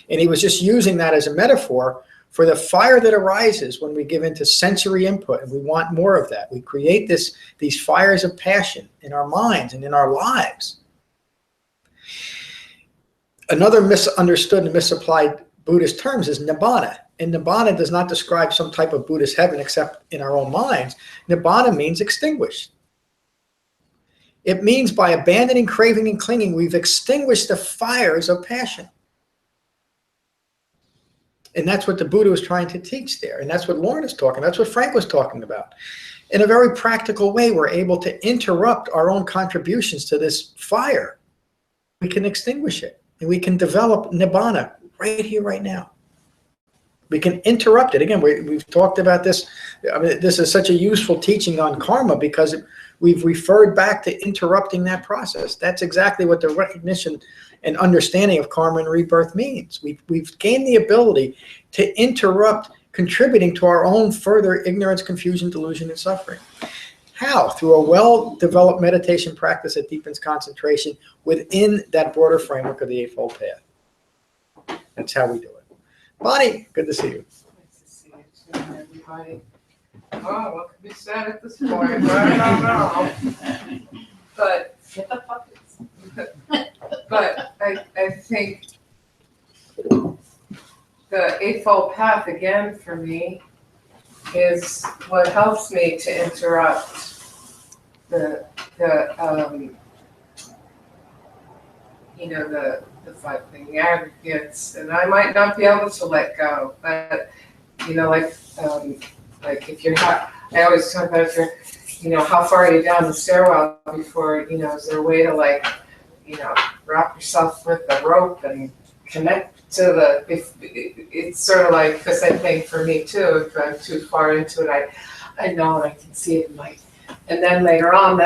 And he was just using that as a metaphor for the fire that arises when we give into sensory input, and we want more of that. We create these fires of passion in our minds and in our lives. Another misunderstood and misapplied Buddhist terms is nibbana. And nibbana does not describe some type of Buddhist heaven except in our own minds. Nibbana means extinguished. It means by abandoning craving and clinging, we've extinguished the fires of passion. And that's what the Buddha was trying to teach there. And that's what Lauren is talking about. That's what Frank was talking about. In a very practical way, we're able to interrupt our own contributions to this fire. We can extinguish it. And we can develop nibbana right here, right now. We can interrupt it. Again, we've talked about this. I mean, this is such a useful teaching on karma because we've referred back to interrupting that process. That's exactly what the recognition and understanding of karma and rebirth means. We've gained the ability to interrupt contributing to our own further ignorance, confusion, delusion, and suffering. How? Through a well-developed meditation practice that deepens concentration within that broader framework of the Eightfold Path. That's how we do it. Bonnie, good to see you.
Nice to see you too, everybody. Oh, what could be said at this point? I don't know. But
Get the puppets.
But I think the Eightfold Path, again, for me, is what helps me to interrupt the the five thing aggregates, and I might not be able to let go, but like if you're I always talk about if you're how far are you down the stairwell before is there a way to wrap yourself with the rope and connect to the it's sort of like, because I think for me too, if I'm too far into it, I know and I can see it and then later on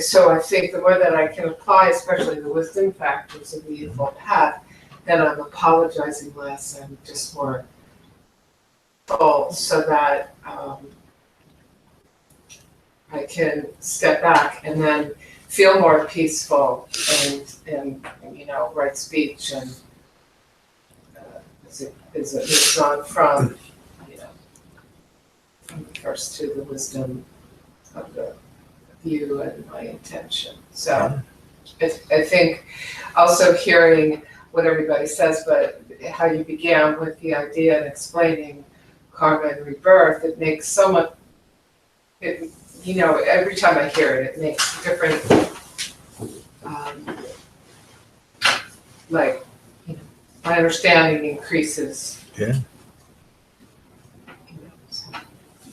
so I think the more that I can apply, especially the wisdom factors of the Eightfold Path, then I'm apologizing less and just more full, so that I can step back and then feel more peaceful and right speech and is gone from first to the wisdom of the view and my intention. So I think also hearing what everybody says, but how you began with the idea and explaining karma and rebirth, it makes so much, every time I hear it, it makes different, my understanding increases.
Yeah.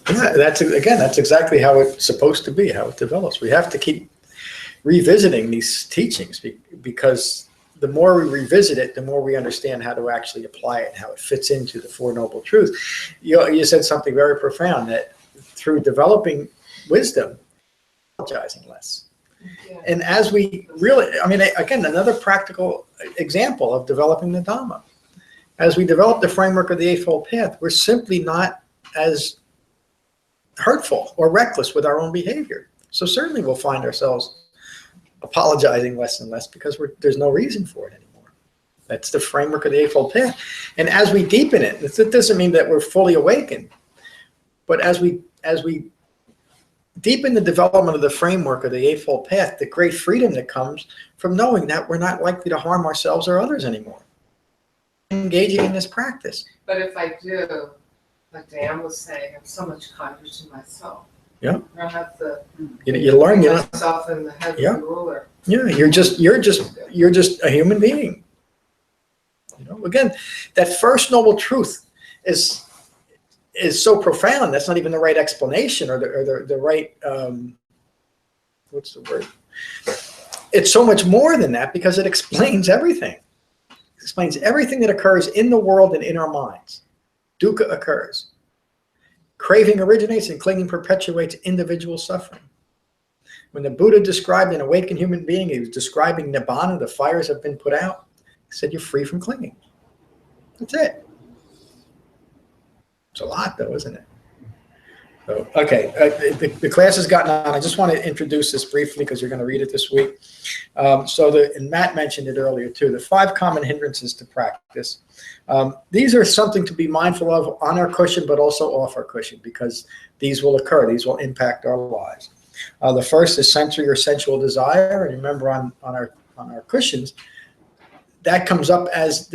Yeah, that's exactly how it's supposed to be, how it develops. We have to keep revisiting these teachings because the more we revisit it, the more we understand how to actually apply it and how it fits into the Four Noble Truths. You said something very profound, that through developing wisdom, apologizing less.
Yeah.
And as we really, again, another practical example of developing the Dhamma. As we develop the framework of the Eightfold Path, we're simply not as hurtful or reckless with our own behavior. So certainly we'll find ourselves apologizing less and less because there's no reason for it anymore. That's the framework of the Eightfold Path. And as we deepen it, it doesn't mean that we're fully awakened, but as we deepen the development of the framework of the Eightfold Path, the great freedom that comes from knowing that we're not likely to harm ourselves or others anymore. Engaging in this practice.
But if I do, like Dan was saying, I'm so much kinder to myself.
Yeah.
I don't have to
you learn
myself in the head of the ruler.
Yeah, you're just a human being. Again, that first noble truth is so profound. That's not even the right explanation or the right what's the word? It's so much more than that because it explains everything. It explains everything that occurs in the world and in our minds. Dukkha occurs. Craving originates and clinging perpetuates individual suffering. When the Buddha described an awakened human being, he was describing Nibbana, the fires have been put out. He said, you're free from clinging. That's it. It's a lot though, isn't it? So, okay, the class has gotten on. I just want to introduce this briefly because you're going to read it this week. And Matt mentioned it earlier too, the 5 common hindrances to practice. These are something to be mindful of on our cushion, but also off our cushion, because these will occur. These will impact our lives. The first is censor your sensual desire. And remember on our cushions, that comes up as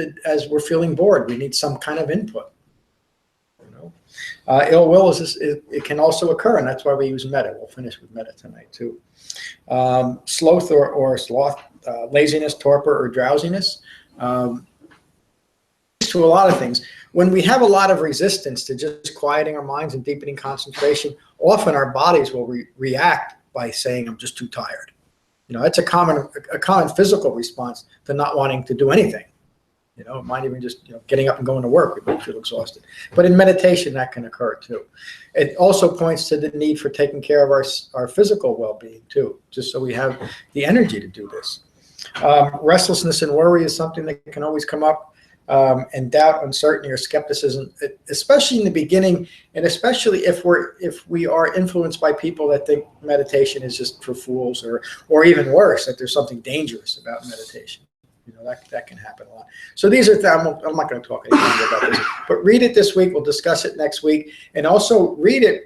we're feeling bored. We need some kind of input. Ill will it can also occur, and that's why we use metta. We'll finish with metta tonight too. Sloth or sloth, laziness, torpor, or drowsiness. To a lot of things. When we have a lot of resistance to just quieting our minds and deepening concentration, often our bodies will react by saying, I'm just too tired. That's a common physical response to not wanting to do anything. It might even just getting up and going to work, we might feel exhausted. But in meditation, that can occur too. It also points to the need for taking care of our physical well-being too, just so we have the energy to do this. Restlessness and worry is something that can always come up. And doubt, uncertainty, or skepticism, especially in the beginning, and especially if we are influenced by people that think meditation is just for fools, or even worse, that there's something dangerous about meditation. That can happen a lot. So these are, I'm not going to talk any longer about this, but read it this week. We'll discuss it next week. And also read it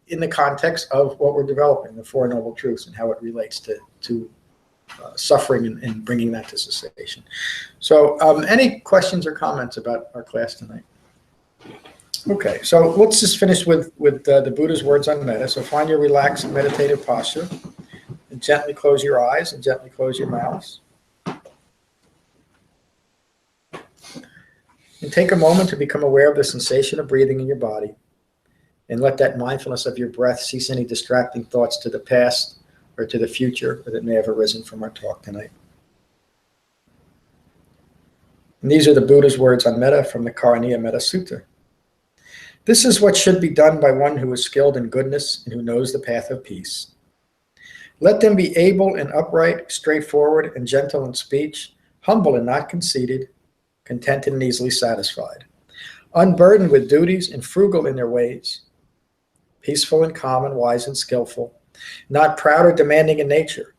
in the context of what we're developing, the Four Noble Truths, and how it relates to suffering and bringing that to cessation. So any questions or comments about our class tonight? Okay, so let's just finish with the Buddha's words on metta. So find your relaxed meditative posture and gently close your eyes and gently close your mouths. And take a moment to become aware of the sensation of breathing in your body. And let that mindfulness of your breath cease any distracting thoughts to the past or to the future that may have arisen from our talk tonight. And these are the Buddha's words on metta from the Karaniya Metta Sutta. This is what should be done by one who is skilled in goodness and who knows the path of peace. Let them be able and upright, straightforward and gentle in speech, humble and not conceited, contented and easily satisfied, unburdened with duties and frugal in their ways, peaceful and calm and wise and skillful, not proud or demanding in nature.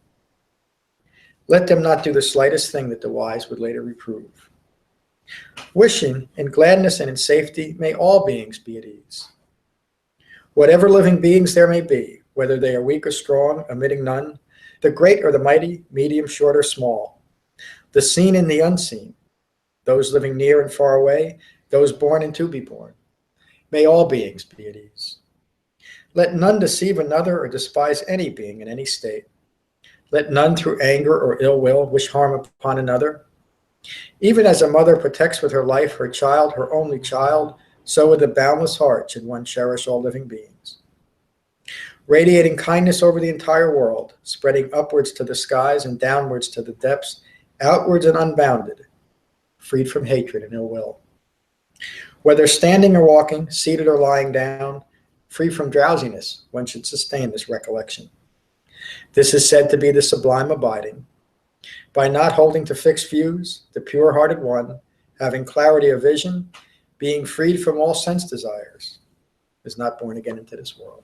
Let them not do the slightest thing that the wise would later reprove. Wishing in gladness and in safety, may all beings be at ease. Whatever living beings there may be, whether they are weak or strong, omitting none, the great or the mighty, medium, short or small, the seen and the unseen, those living near and far away, those born and to be born, may all beings be at ease. Let none deceive another or despise any being in any state. Let none through anger or ill will wish harm upon another. Even as a mother protects with her life her child, her only child, so with a boundless heart should one cherish all living beings. Radiating kindness over the entire world, spreading upwards to the skies and downwards to the depths, outwards and unbounded, freed from hatred and ill will. Whether standing or walking, seated or lying down, free from drowsiness, one should sustain this recollection. This is said to be the sublime abiding. By not holding to fixed views, the pure-hearted one, having clarity of vision, being freed from all sense desires, is not born again into this world.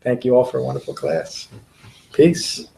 Thank you all for a wonderful class. Peace.